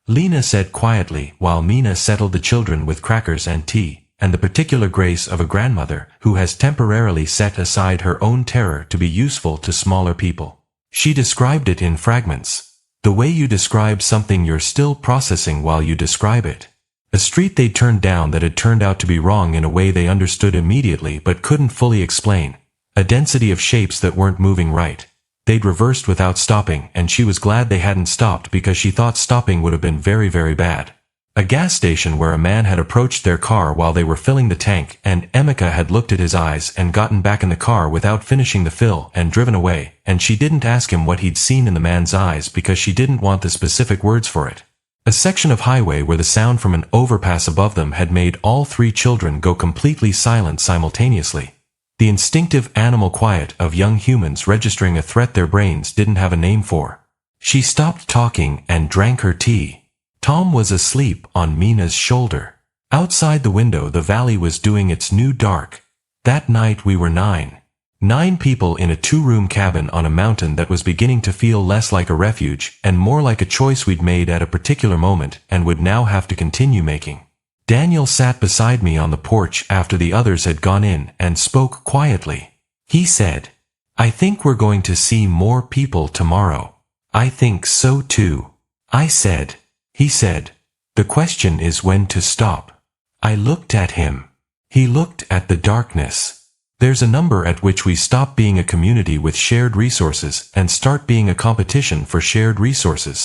Lena said quietly while Mina settled the children with crackers and tea, and the particular grace of a grandmother who has temporarily set aside her own terror to be useful to smaller people. She described it in fragments. The way you describe something you're still processing while you describe it. A street they'd turned down that had turned out to be wrong in a way they understood immediately but couldn't fully explain. A density of shapes that weren't moving right. They'd reversed without stopping, and she was glad they hadn't stopped because she thought stopping would have been very, very bad. A gas station where a man had approached their car while they were filling the tank, and Emeka had looked at his eyes and gotten back in the car without finishing the fill and driven away, and she didn't ask him what he'd seen in the man's eyes because she didn't want the specific words for it. A section of highway where the sound from an overpass above them had made all 3 children go completely silent simultaneously. The instinctive animal quiet of young humans registering a threat their brains didn't have a name for. She stopped talking and drank her tea. Tom was asleep on Mina's shoulder. Outside the window the valley was doing its new dark. That night we were 9 people in a 2-room cabin on a mountain that was beginning to feel less like a refuge and more like a choice we'd made at a particular moment and would now have to continue making. Daniel sat beside me on the porch after the others had gone in and spoke quietly. He said, "I think we're going to see more people tomorrow." "I think so too," I said. He said, "The question is when to stop." I looked at him. He looked at the darkness. "There's a number at which we stop being a community with shared resources and start being a competition for shared resources,"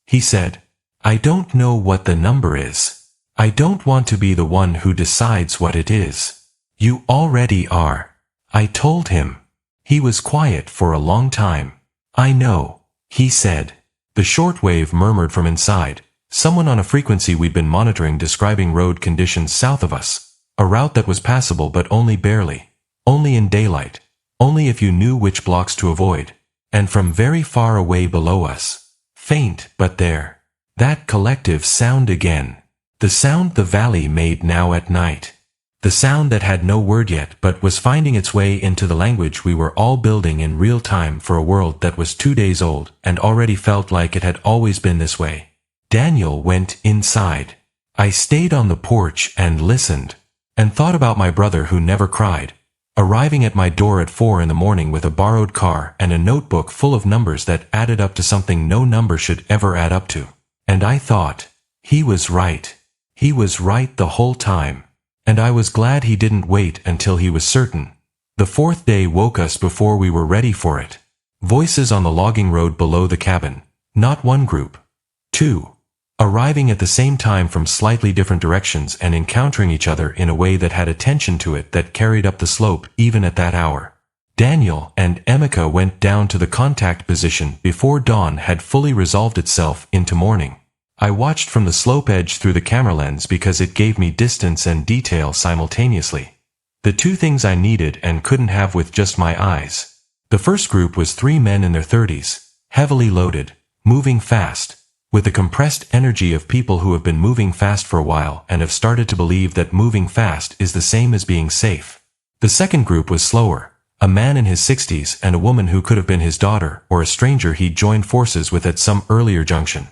he said. "I don't know what the number is. I don't want to be the one who decides what it is." "You already are," I told him. He was quiet for a long time. "I know," he said. The shortwave murmured from inside, someone on a frequency we'd been monitoring describing road conditions south of us, a route that was passable but only barely. Only in daylight, only if you knew which blocks to avoid, and from very far away below us. Faint, but there. That collective sound again. The sound the valley made now at night. The sound that had no word yet but was finding its way into the language we were all building in real time for a world that was 2 days old and already felt like it had always been this way. Daniel went inside. I stayed on the porch and listened, and thought about my brother who never cried, arriving at my door at 4 in the morning with a borrowed car and a notebook full of numbers that added up to something no number should ever add up to. And I thought, he was right. He was right the whole time. And I was glad he didn't wait until he was certain. The 4th day woke us before we were ready for it. Voices on the logging road below the cabin. Not one group. 2. Arriving at the same time from slightly different directions and encountering each other in a way that had a tension to it that carried up the slope even at that hour. Daniel and Emeka went down to the contact position before dawn had fully resolved itself into morning. I watched from the slope edge through the camera lens because it gave me distance and detail simultaneously. The 2 things I needed and couldn't have with just my eyes. The first group was 3 men in their 30s, heavily loaded, moving fast, with the compressed energy of people who have been moving fast for a while and have started to believe that moving fast is the same as being safe. The second group was slower, a man in his 60s and a woman who could have been his daughter or a stranger he'd joined forces with at some earlier junction.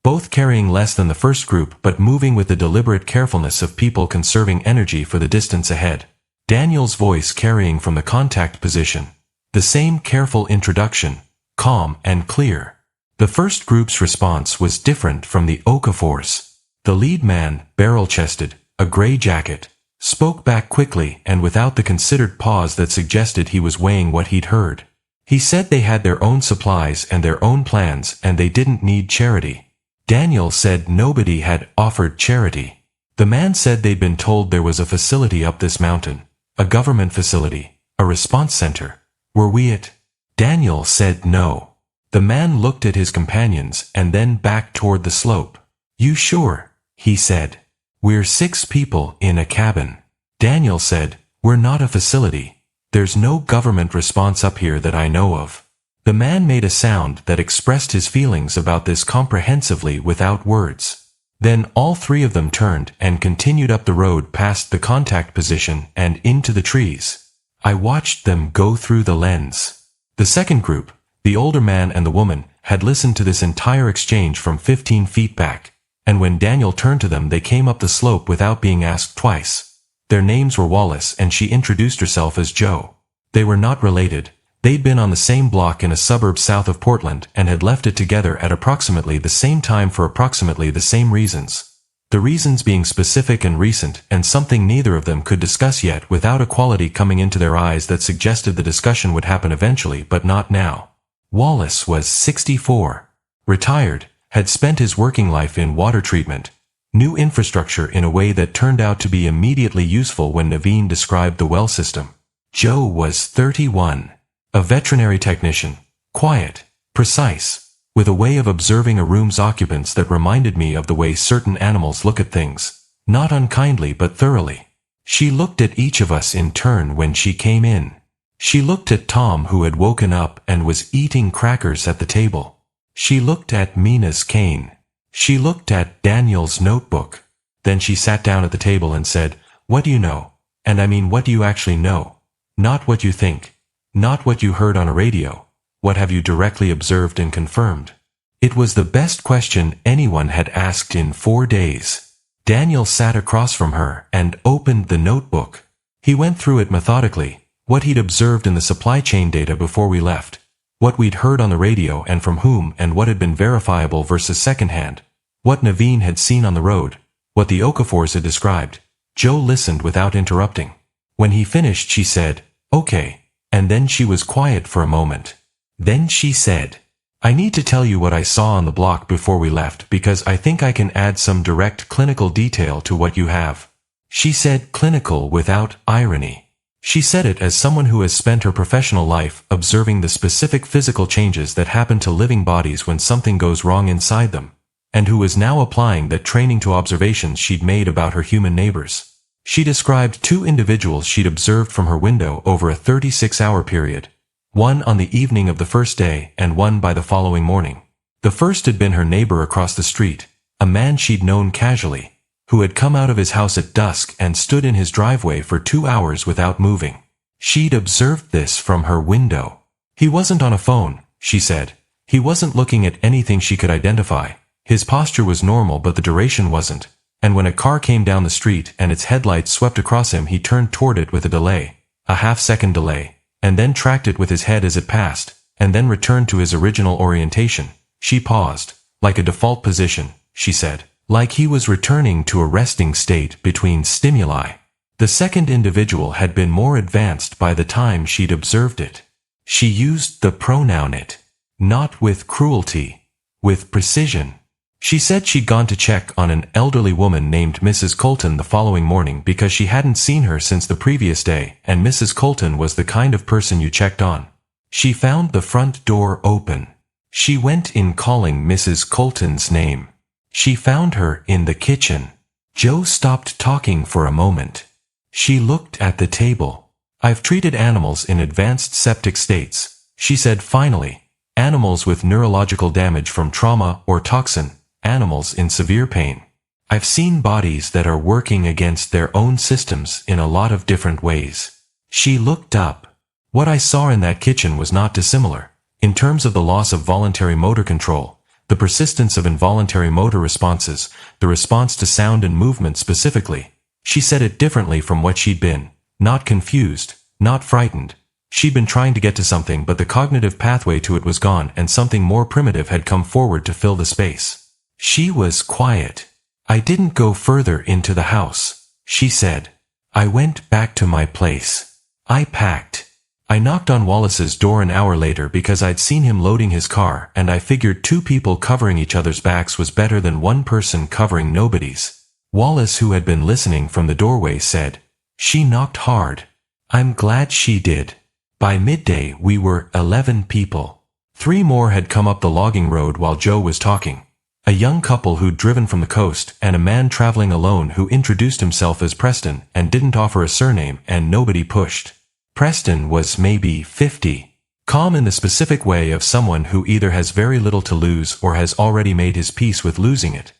Both carrying less than the first group but moving with the deliberate carefulness of people conserving energy for the distance ahead. Daniel's voice carrying from the contact position. The same careful introduction, calm and clear. The first group's response was different from the Okafors. The lead man, barrel-chested, a gray jacket, spoke back quickly and without the considered pause that suggested he was weighing what he'd heard. He said they had their own supplies and their own plans and they didn't need charity. Daniel said nobody had offered charity. The man said they'd been told there was a facility up this mountain, a government facility, a response center. Were we it? Daniel said no. The man looked at his companions and then back toward the slope. You sure? He said. We're 6 people in a cabin. Daniel said, we're not a facility. There's no government response up here that I know of. The man made a sound that expressed his feelings about this comprehensively without words. Then all 3 of them turned and continued up the road past the contact position and into the trees. I watched them go through the lens. The second group, the older man and the woman, had listened to this entire exchange from 15 feet back, and when Daniel turned to them they came up the slope without being asked twice. Their names were Wallace and she introduced herself as Joe. They were not related. They'd been on the same block in a suburb south of Portland and had left it together at approximately the same time for approximately the same reasons. The reasons being specific and recent and something neither of them could discuss yet without a quality coming into their eyes that suggested the discussion would happen eventually but not now. Wallace was 64. Retired, had spent his working life in water treatment, knew infrastructure in a way that turned out to be immediately useful when Naveen described the well system. Joe was 31. A veterinary technician, quiet, precise, with a way of observing a room's occupants that reminded me of the way certain animals look at things, not unkindly but thoroughly. She looked at each of us in turn when she came in. She looked at Tom who had woken up and was eating crackers at the table. She looked at Mina's cane. She looked at Daniel's notebook. Then she sat down at the table and said, what do you know? And I mean what do you actually know? Not what you think. Not what you heard on a radio. What have you directly observed and confirmed? It was the best question anyone had asked in 4 days. Daniel sat across from her and opened the notebook. He went through it methodically, what he'd observed in the supply chain data before we left, what we'd heard on the radio and from whom and what had been verifiable versus secondhand, what Naveen had seen on the road, what the Okafors had described. Joe listened without interrupting. When he finished she said, okay. And then she was quiet for a moment. Then she said, I need to tell you what I saw on the block before we left because I think I can add some direct clinical detail to what you have. She said clinical without irony. She said it as someone who has spent her professional life observing the specific physical changes that happen to living bodies when something goes wrong inside them, and who is now applying that training to observations she'd made about her human neighbors. She described 2 individuals she'd observed from her window over a 36-hour period, one on the evening of the first day and one by the following morning. The first had been her neighbor across the street, a man she'd known casually, who had come out of his house at dusk and stood in his driveway for 2 hours without moving. She'd observed this from her window. He wasn't on a phone, she said. He wasn't looking at anything she could identify. His posture was normal but the duration wasn't. And when a car came down the street and its headlights swept across him he turned toward it with a delay, a half-second delay, and then tracked it with his head as it passed, and then returned to his original orientation. She paused, like a default position, she said, like he was returning to a resting state between stimuli. The second individual had been more advanced by the time she'd observed it. She used the pronoun it, not with cruelty, with precision. She said she'd gone to check on an elderly woman named Mrs. Colton the following morning because she hadn't seen her since the previous day, and Mrs. Colton was the kind of person you checked on. She found the front door open. She went in calling Mrs. Colton's name. She found her in the kitchen. Joe stopped talking for a moment. She looked at the table. I've treated animals in advanced septic states, she said finally, Animals with neurological damage from trauma or toxin, animals in severe pain. I've seen bodies that are working against their own systems in a lot of different ways. She looked up. What I saw in that kitchen was not dissimilar. In terms of the loss of voluntary motor control, the persistence of involuntary motor responses, the response to sound and movement specifically. She said it differently from what she'd been. Not confused, not frightened. She'd been trying to get to something, but the cognitive pathway to it was gone and something more primitive had come forward to fill the space. She was quiet. I didn't go further into the house, she said. I went back to my place. I packed. I knocked on Wallace's door an hour later because I'd seen him loading his car, and I figured 2 people covering each other's backs was better than 1 person covering nobody's. Wallace, who had been listening from the doorway, said, "She knocked hard." I'm glad she did. By midday we were 11 people. 3 more had come up the logging road while Joe was talking. A young couple who'd driven from the coast, and a man traveling alone who introduced himself as Preston and didn't offer a surname, and nobody pushed. Preston was maybe 50. Calm in the specific way of someone who either has very little to lose or has already made his peace with losing it.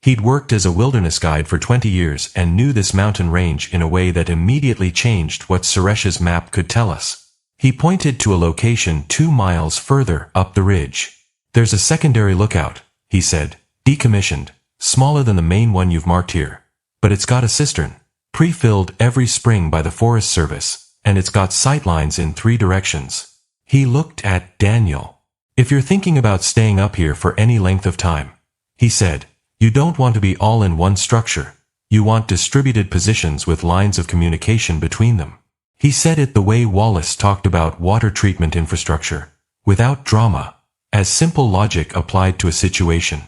He'd worked as a wilderness guide for 20 years and knew this mountain range in a way that immediately changed what Suresh's map could tell us. He pointed to a location 2 miles further up the ridge. There's a secondary lookout, he said, decommissioned, smaller than the main one you've marked here. But it's got a cistern, pre-filled every spring by the Forest Service, and it's got sightlines in 3 directions. He looked at Daniel. If you're thinking about staying up here for any length of time, he said, you don't want to be all in one structure. You want distributed positions with lines of communication between them. He said it the way Wallace talked about water treatment infrastructure, without drama, as simple logic applied to a situation.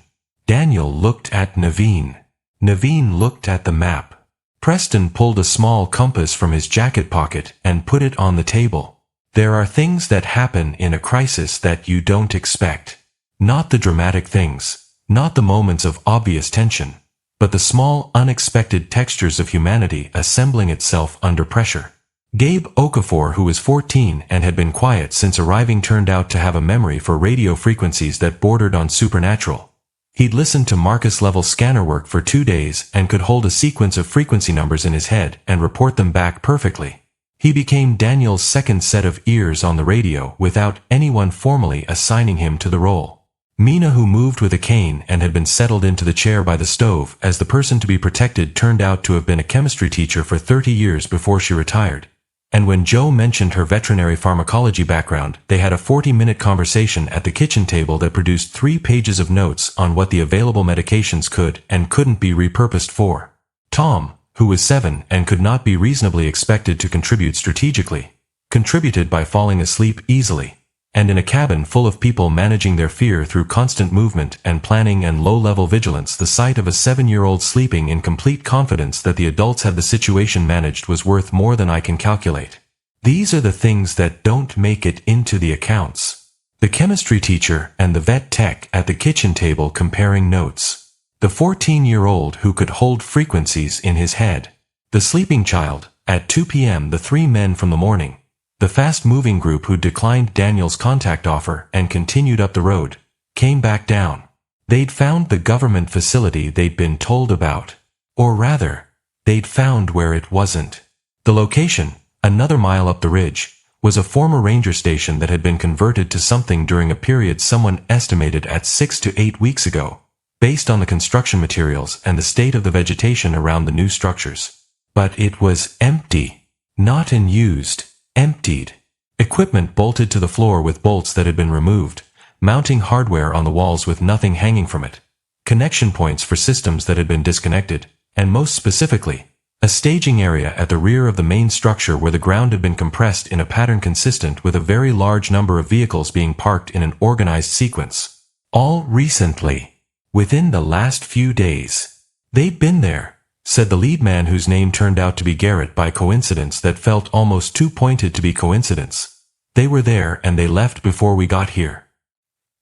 Daniel looked at Naveen. Naveen looked at the map. Preston pulled a small compass from his jacket pocket and put it on the table. There are things that happen in a crisis that you don't expect. Not the dramatic things, not the moments of obvious tension, but the small, unexpected textures of humanity assembling itself under pressure. Gabe Okafor, who was 14 and had been quiet since arriving, turned out to have a memory for radio frequencies that bordered on supernatural. He'd listened to Marcus-level scanner work for 2 days and could hold a sequence of frequency numbers in his head and report them back perfectly. He became Daniel's second set of ears on the radio without anyone formally assigning him to the role. Mina, who moved with a cane and had been settled into the chair by the stove as the person to be protected, turned out to have been a chemistry teacher for 30 years before she retired. And when Joe mentioned her veterinary pharmacology background, they had a 40-minute conversation at the kitchen table that produced 3 pages of notes on what the available medications could and couldn't be repurposed for. Tom, who was 7 and could not be reasonably expected to contribute strategically, contributed by falling asleep easily. And in a cabin full of people managing their fear through constant movement and planning and low-level vigilance, the sight of a 7-year-old sleeping in complete confidence that the adults had the situation managed was worth more than I can calculate. These are the things that don't make it into the accounts. The chemistry teacher and the vet tech at the kitchen table comparing notes. The 14-year-old who could hold frequencies in his head. The sleeping child, at 2 p.m. the 3 men from the morning. The fast-moving group who declined Daniel's contact offer and continued up the road, came back down. They'd found the government facility they'd been told about. Or rather, they'd found where it wasn't. The location, another mile up the ridge, was a former ranger station that had been converted to something during a period someone estimated at 6 to 8 weeks ago, based on the construction materials and the state of the vegetation around the new structures. But it was empty, not unused. Emptied. Equipment bolted to the floor with bolts that had been removed, mounting hardware on the walls with nothing hanging from it, connection points for systems that had been disconnected, and most specifically, a staging area at the rear of the main structure where the ground had been compressed in a pattern consistent with a very large number of vehicles being parked in an organized sequence. All recently. Within the last few days. They'd been there, said the lead man, whose name turned out to be Garrett by coincidence that felt almost too pointed to be coincidence. They were there and they left before we got here.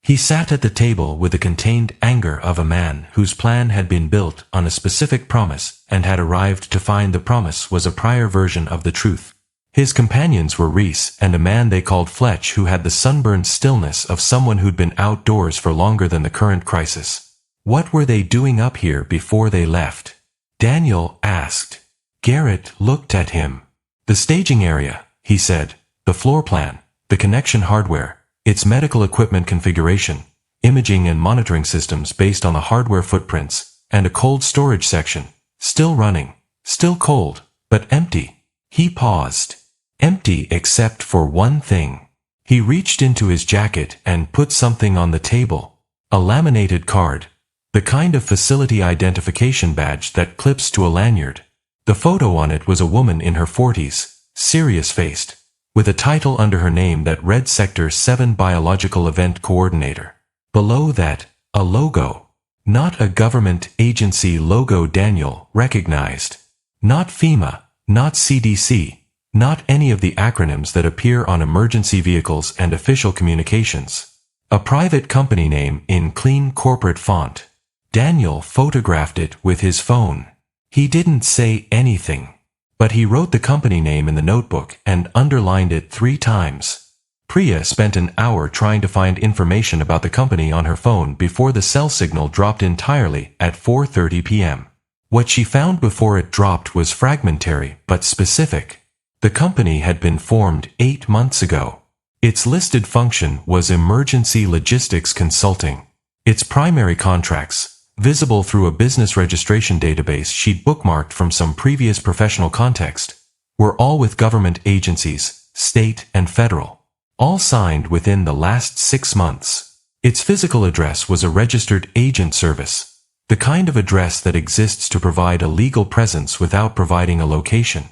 He sat at the table with the contained anger of a man whose plan had been built on a specific promise and had arrived to find the promise was a prior version of the truth. His companions were Reese and a man they called Fletch, who had the sunburned stillness of someone who'd been outdoors for longer than the current crisis. What were they doing up here before they left? Daniel asked. Garrett looked at him. The staging area, he said, the floor plan, the connection hardware, its medical equipment configuration, imaging and monitoring systems based on the hardware footprints, and a cold storage section, still running, still cold, but empty. He paused. Empty except for one thing. He reached into his jacket and put something on the table. A laminated card. The kind of facility identification badge that clips to a lanyard. The photo on it was a woman in her 40s, serious-faced, with a title under her name that read Sector 7 Biological Event Coordinator. Below that, a logo. Not a government agency logo Daniel recognized. Not FEMA, not CDC, not any of the acronyms that appear on emergency vehicles and official communications. A private company name in clean corporate font. Daniel photographed it with his phone. He didn't say anything, but he wrote the company name in the notebook and underlined it 3 times. Priya spent an hour trying to find information about the company on her phone before the cell signal dropped entirely at 4:30 p.m. What she found before it dropped was fragmentary but specific. The company had been formed 8 months ago. Its listed function was emergency logistics consulting. Its primary contracts, visible through a business registration database she'd bookmarked from some previous professional context, were all with government agencies, state and federal. All signed within the last 6 months. Its physical address was a registered agent service, the kind of address that exists to provide a legal presence without providing a location.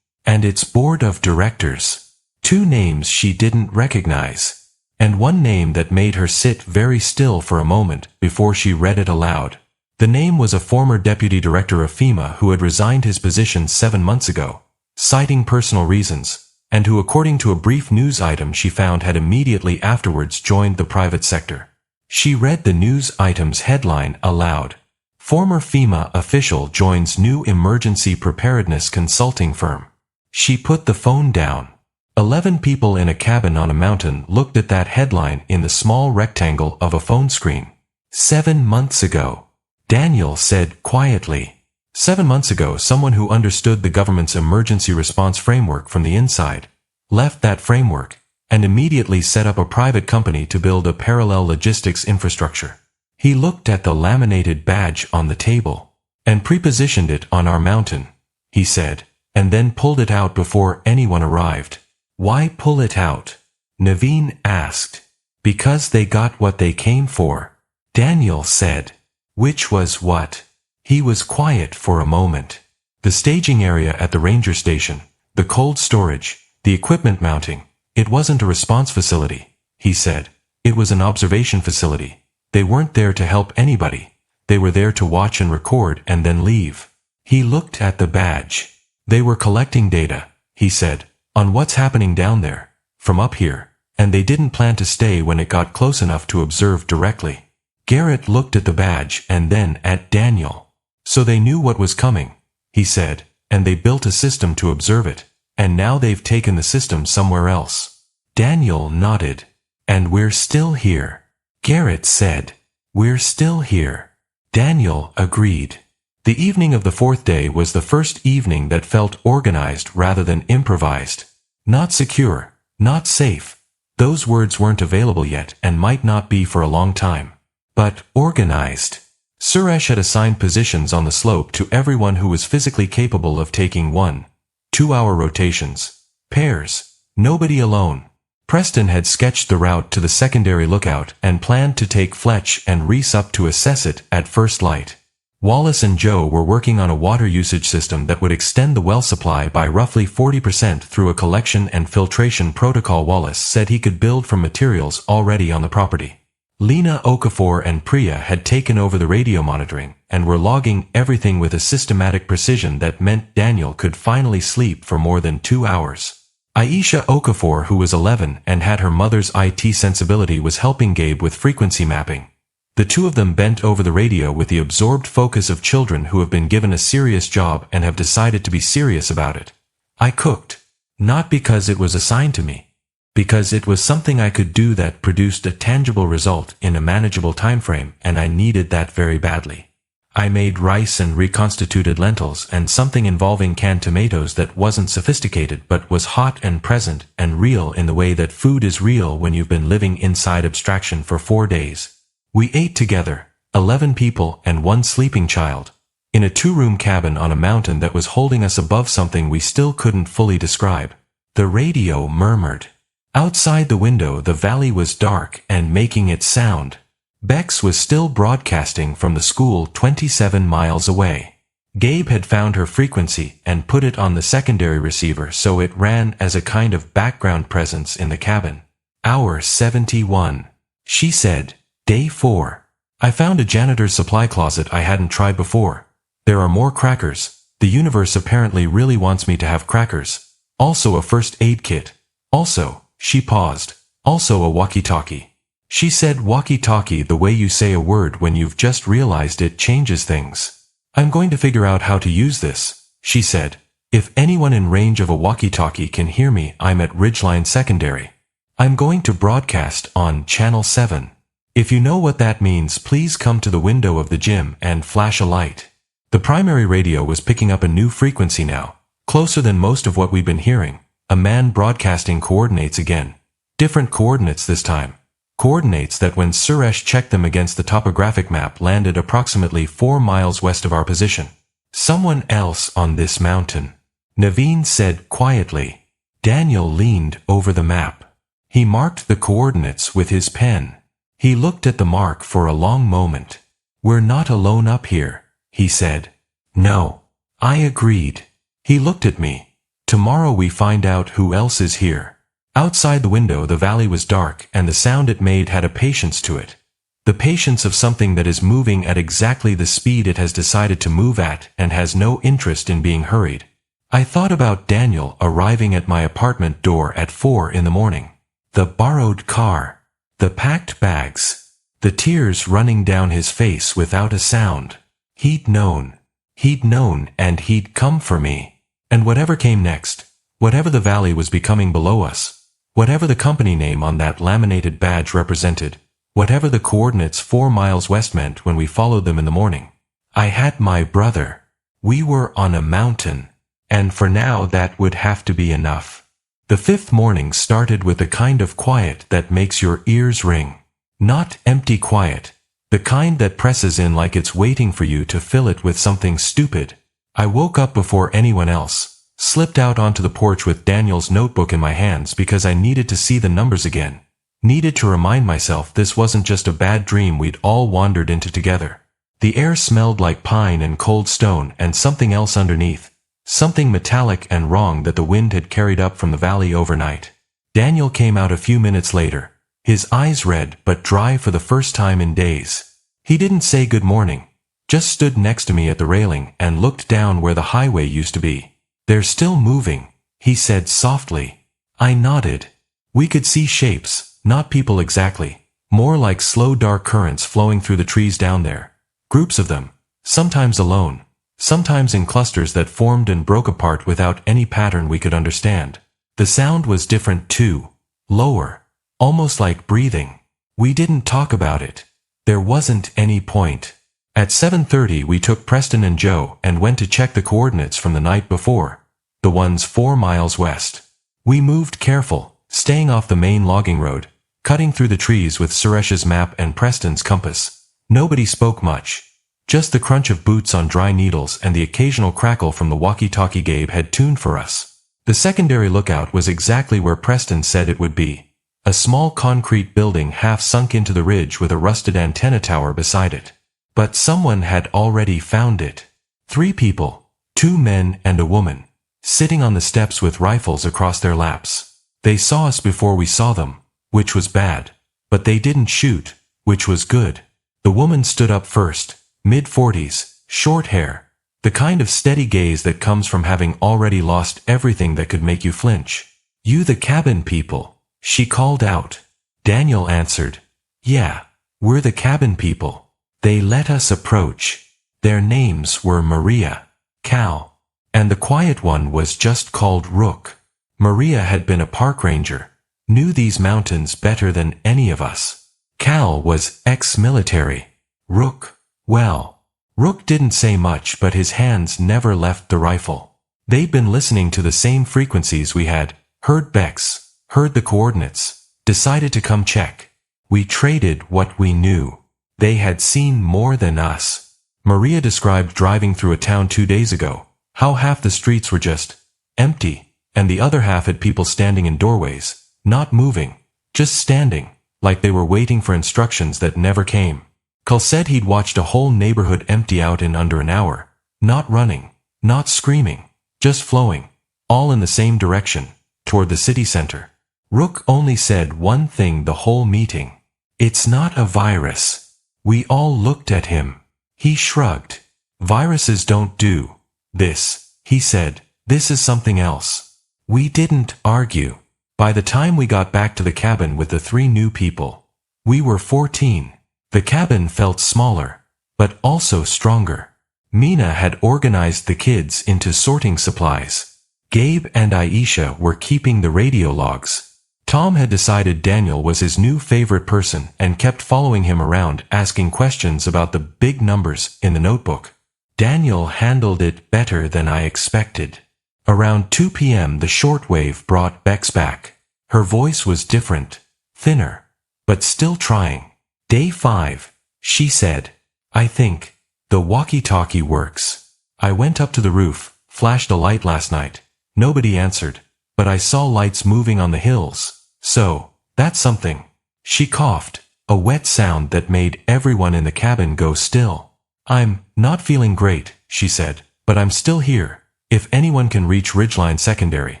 And its board of directors. 2 names she didn't recognize, and one name that made her sit very still for a moment before she read it aloud. The name was a former deputy director of FEMA who had resigned his position 7 months ago, citing personal reasons, and who, according to a brief news item she found, had immediately afterwards joined the private sector. She read the news item's headline aloud. Former FEMA official joins new emergency preparedness consulting firm. She put the phone down. 11 people in a cabin on a mountain looked at that headline in the small rectangle of a phone screen. 7 months ago. Daniel said quietly. 7 months ago, someone who understood the government's emergency response framework from the inside left that framework and immediately set up a private company to build a parallel logistics infrastructure. He looked at the laminated badge on the table and prepositioned it on our mountain, he said, and then pulled it out before anyone arrived. Why pull it out? Naveen asked. Because they got what they came for, Daniel said. Which was what? He was quiet for a moment. The staging area at the ranger station, the cold storage, the equipment mounting. It wasn't a response facility, he said. It was an observation facility. They weren't there to help anybody. They were there to watch and record and then leave. He looked at the badge. They were collecting data, he said, on what's happening down there, from up here, and they didn't plan to stay when it got close enough to observe directly. Garrett looked at the badge and then at Daniel. So they knew what was coming, he said, and they built a system to observe it, and now they've taken the system somewhere else. Daniel nodded. And we're still here. Garrett said. We're still here. Daniel agreed. The evening of the 4th day was the first evening that felt organized rather than improvised. Not secure, not safe. Those words weren't available yet and might not be for a long time. But organized. Suresh had assigned positions on the slope to everyone who was physically capable of taking 1-2-hour rotations. Pairs. Nobody alone. Preston had sketched the route to the secondary lookout and planned to take Fletch and Reese up to assess it at first light. Wallace and Joe were working on a water usage system that would extend the well supply by roughly 40% through a collection and filtration protocol Wallace said he could build from materials already on the property. Lena Okafor and Priya had taken over the radio monitoring and were logging everything with a systematic precision that meant Daniel could finally sleep for more than 2 hours. Aisha Okafor, who was 11 and had her mother's IT sensibility, was helping Gabe with frequency mapping. The 2 of them bent over the radio with the absorbed focus of children who have been given a serious job and have decided to be serious about it. I cooked. Not because it was assigned to me. Because it was something I could do that produced a tangible result in a manageable time frame, and I needed that very badly. I made rice and reconstituted lentils and something involving canned tomatoes that wasn't sophisticated but was hot and present and real in the way that food is real when you've been living inside abstraction for 4 days. We ate together, 11 people and 1 sleeping child, in a 2-room cabin on a mountain that was holding us above something we still couldn't fully describe. The radio murmured. Outside the window the valley was dark and making its sound. Bex was still broadcasting from the school 27 miles away. Gabe had found her frequency and put it on the secondary receiver so it ran as a kind of background presence in the cabin. Hour 71. She said, Day 4. I found a janitor's supply closet I hadn't tried before. There are more crackers. The universe apparently really wants me to have crackers. Also a first aid kit. Also, she paused. Also a walkie-talkie. She said walkie-talkie the way you say a word when you've just realized it changes things. I'm going to figure out how to use this, she said. If anyone in range of a walkie-talkie can hear me, I'm at Ridgeline Secondary. I'm going to broadcast on Channel 7. If you know what that means, please come to the window of the gym and flash a light. The primary radio was picking up a new frequency now, closer than most of what we've been hearing. A man broadcasting coordinates again. Different coordinates this time. Coordinates that when Suresh checked them against the topographic map landed approximately 4 miles west of our position. Someone else on this mountain. Naveen said quietly. Daniel leaned over the map. He marked the coordinates with his pen. He looked at the mark for a long moment. We're not alone up here, he said. No. I agreed. He looked at me. Tomorrow we find out who else is here. Outside the window the valley was dark and the sound it made had a patience to it. The patience of something that is moving at exactly the speed it has decided to move at and has no interest in being hurried. I thought about Daniel arriving at my apartment door at 4 in the morning. The borrowed car. The packed bags. The tears running down his face without a sound. He'd known. He'd known and he'd come for me. And whatever came next, whatever the valley was becoming below us, whatever the company name on that laminated badge represented, whatever the coordinates 4 miles west meant when we followed them in the morning, I had my brother. We were on a mountain. And for now that would have to be enough. The 5th morning started with the kind of quiet that makes your ears ring. Not empty quiet. The kind that presses in like it's waiting for you to fill it with something stupid. I woke up before anyone else, slipped out onto the porch with Daniel's notebook in my hands because I needed to see the numbers again. Needed to remind myself this wasn't just a bad dream we'd all wandered into together. The air smelled like pine and cold stone and something else underneath. Something metallic and wrong that the wind had carried up from the valley overnight. Daniel came out a few minutes later, his eyes red but dry for the first time in days. He didn't say good morning. Just stood next to me at the railing and looked down where the highway used to be. They're still moving, he said softly. I nodded. We could see shapes, not people exactly, more like slow dark currents flowing through the trees down there. Groups of them, sometimes alone, sometimes in clusters that formed and broke apart without any pattern we could understand. The sound was different too, lower, almost like breathing. We didn't talk about it. There wasn't any point. At 7:30 we took Preston and Joe and went to check the coordinates from the night before, the ones 4 miles west. We moved careful, staying off the main logging road, cutting through the trees with Suresh's map and Preston's compass. Nobody spoke much. Just the crunch of boots on dry needles and the occasional crackle from the walkie-talkie Gabe had tuned for us. The secondary lookout was exactly where Preston said it would be. A small concrete building half sunk into the ridge with a rusted antenna tower beside it. But someone had already found it. 3 people, 2 men and a woman, sitting on the steps with rifles across their laps. They saw us before we saw them, which was bad. But they didn't shoot, which was good. The woman stood up first, mid-40s, short hair, the kind of steady gaze that comes from having already lost everything that could make you flinch. You the cabin people, she called out. Daniel answered, Yeah, we're the cabin people. They let us approach. Their names were Maria, Cal, and the quiet one was just called Rook. Maria had been a park ranger, knew these mountains better than any of us. Cal was ex-military. Rook, well, Rook didn't say much, but his hands never left the rifle. They'd been listening to the same frequencies we had, heard Bex, heard the coordinates, decided to come check. We traded what we knew. They had seen more than us. Maria described driving through a town 2 days ago, how half the streets were just empty, and the other half had people standing in doorways, not moving, just standing, like they were waiting for instructions that never came. Cal said he'd watched a whole neighborhood empty out in under an hour, not running, not screaming, just flowing, all in the same direction, toward the city center. Rook only said one thing the whole meeting. It's not a virus. We all looked at him. He shrugged. Viruses don't do this, he said. This is something else. We didn't argue. By the time we got back to the cabin with the 3 new people, we were 14. The cabin felt smaller, but also stronger. Mina had organized the kids into sorting supplies. Gabe and Aisha were keeping the radio logs. Tom had decided Daniel was his new favorite person and kept following him around asking questions about the big numbers in the notebook. Daniel handled it better than I expected. Around 2 p.m. the shortwave brought Bex back. Her voice was different, thinner, but still trying. Day 5, she said. I think the walkie-talkie works. I went up to the roof, flashed a light last night. Nobody answered, but I saw lights moving on the hills. So, that's something. She coughed, a wet sound that made everyone in the cabin go still. I'm not feeling great, she said, but I'm still here. If anyone can reach Ridgeline Secondary.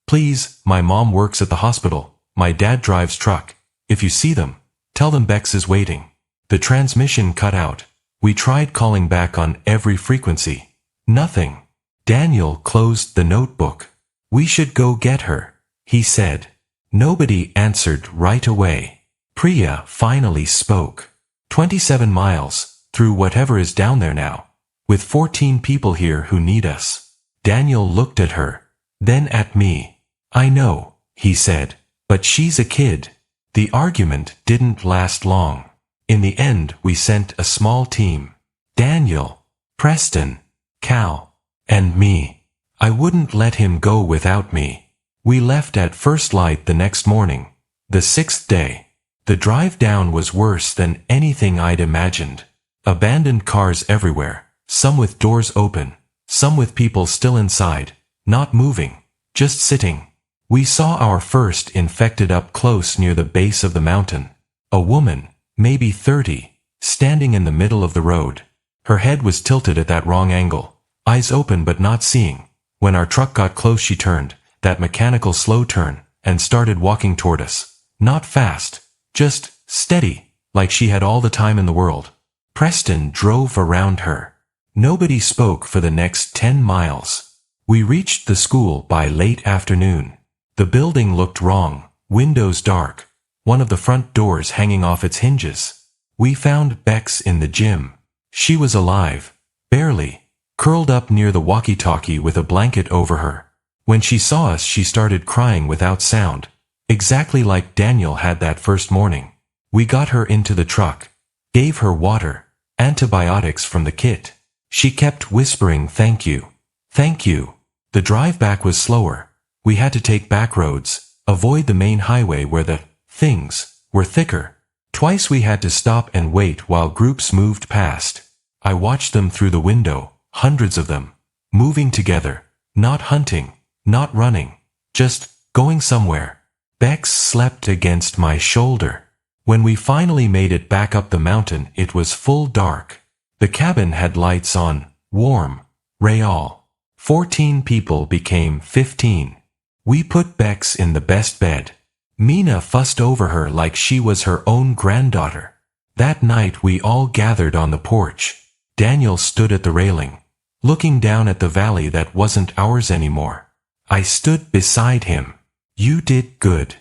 Please, my mom works at the hospital. My dad drives truck. If you see them, tell them Bex is waiting. The transmission cut out. We tried calling back on every frequency. Nothing. Daniel closed the notebook. We should go get her, he said. Nobody answered right away. Priya finally spoke. 27 miles, through whatever is down there now, with 14 people here who need us. Daniel looked at her, then at me. I know, he said, but she's a kid. The argument didn't last long. In the end, we sent a small team. Daniel, Preston, Cal, and me. I wouldn't let him go without me. We left at first light the next morning, the 6th day. The drive down was worse than anything I'd imagined. Abandoned cars everywhere, some with doors open, some with people still inside, not moving, just sitting. We saw our first infected up close near the base of the mountain. A woman, maybe 30, standing in the middle of the road. Her head was tilted at that wrong angle, eyes open but not seeing. When our truck got close she turned, that mechanical slow turn, and started walking toward us. Not fast, just steady, like she had all the time in the world. Preston drove around her. Nobody spoke for the next 10 miles. We reached the school by late afternoon. The building looked wrong, windows dark, one of the front doors hanging off its hinges. We found Bex in the gym. She was alive, barely, curled up near the walkie-talkie with a blanket over her. When she saw us she started crying without sound, exactly like Daniel had that first morning. We got her into the truck, gave her water, antibiotics from the kit. She kept whispering thank you, thank you. The drive back was slower. We had to take back roads, avoid the main highway where the things were thicker. Twice we had to stop and wait while groups moved past. I watched them through the window, hundreds of them, moving together, not hunting, not running, just going somewhere. Bex slept against my shoulder. When we finally made it back up the mountain it was full dark. The cabin had lights on, warm, real. 14 people became 15. We put Bex in the best bed. Mina fussed over her like she was her own granddaughter. That night we all gathered on the porch. Daniel stood at the railing, looking down at the valley that wasn't ours anymore. I stood beside him. You did good,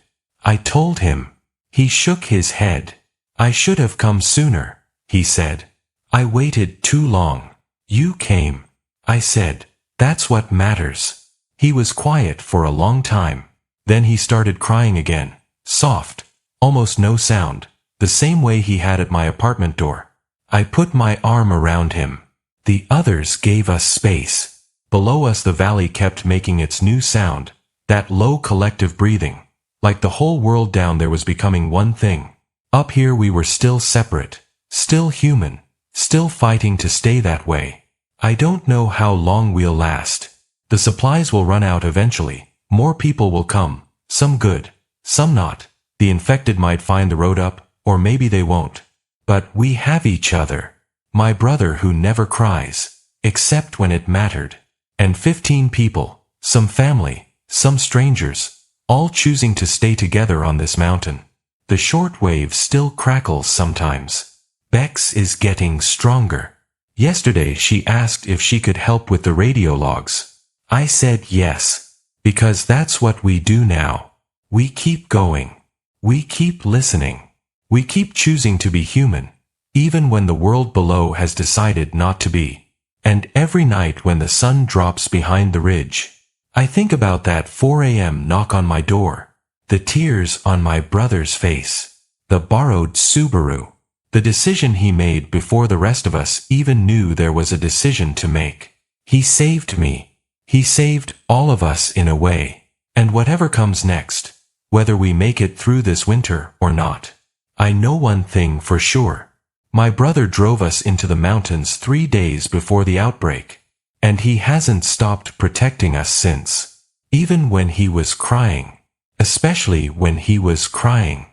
I told him. He shook his head. I should have come sooner, he said. I waited too long. You came. I said, that's what matters. He was quiet for a long time. Then he started crying again. Soft. Almost no sound. The same way he had at my apartment door. I put my arm around him. The others gave us space. Below us the valley kept making its new sound. That low collective breathing. Like the whole world down there was becoming one thing. Up here we were still separate. Still human. Still fighting to stay that way. I don't know how long we'll last. The supplies will run out eventually. More people will come. Some good. Some not. The infected might find the road up, or maybe they won't. But we have each other. My brother who never cries. Except when it mattered. And 15 people. Some family. Some strangers. All choosing to stay together on this mountain. The shortwave still crackles sometimes. Bex is getting stronger. Yesterday she asked if she could help with the radio logs. I said yes. Because that's what we do now. We keep going. We keep listening. We keep choosing to be human. Even when the world below has decided not to be. And every night when the sun drops behind the ridge, I think about that 4 a.m. knock on my door. The tears on my brother's face. The borrowed Subaru. The decision he made before the rest of us even knew there was a decision to make. He saved me. He saved all of us in a way. And whatever comes next, whether we make it through this winter or not, I know one thing for sure. My brother drove us into the mountains 3 days before the outbreak. And he hasn't stopped protecting us since. Even when he was crying. Especially when he was crying.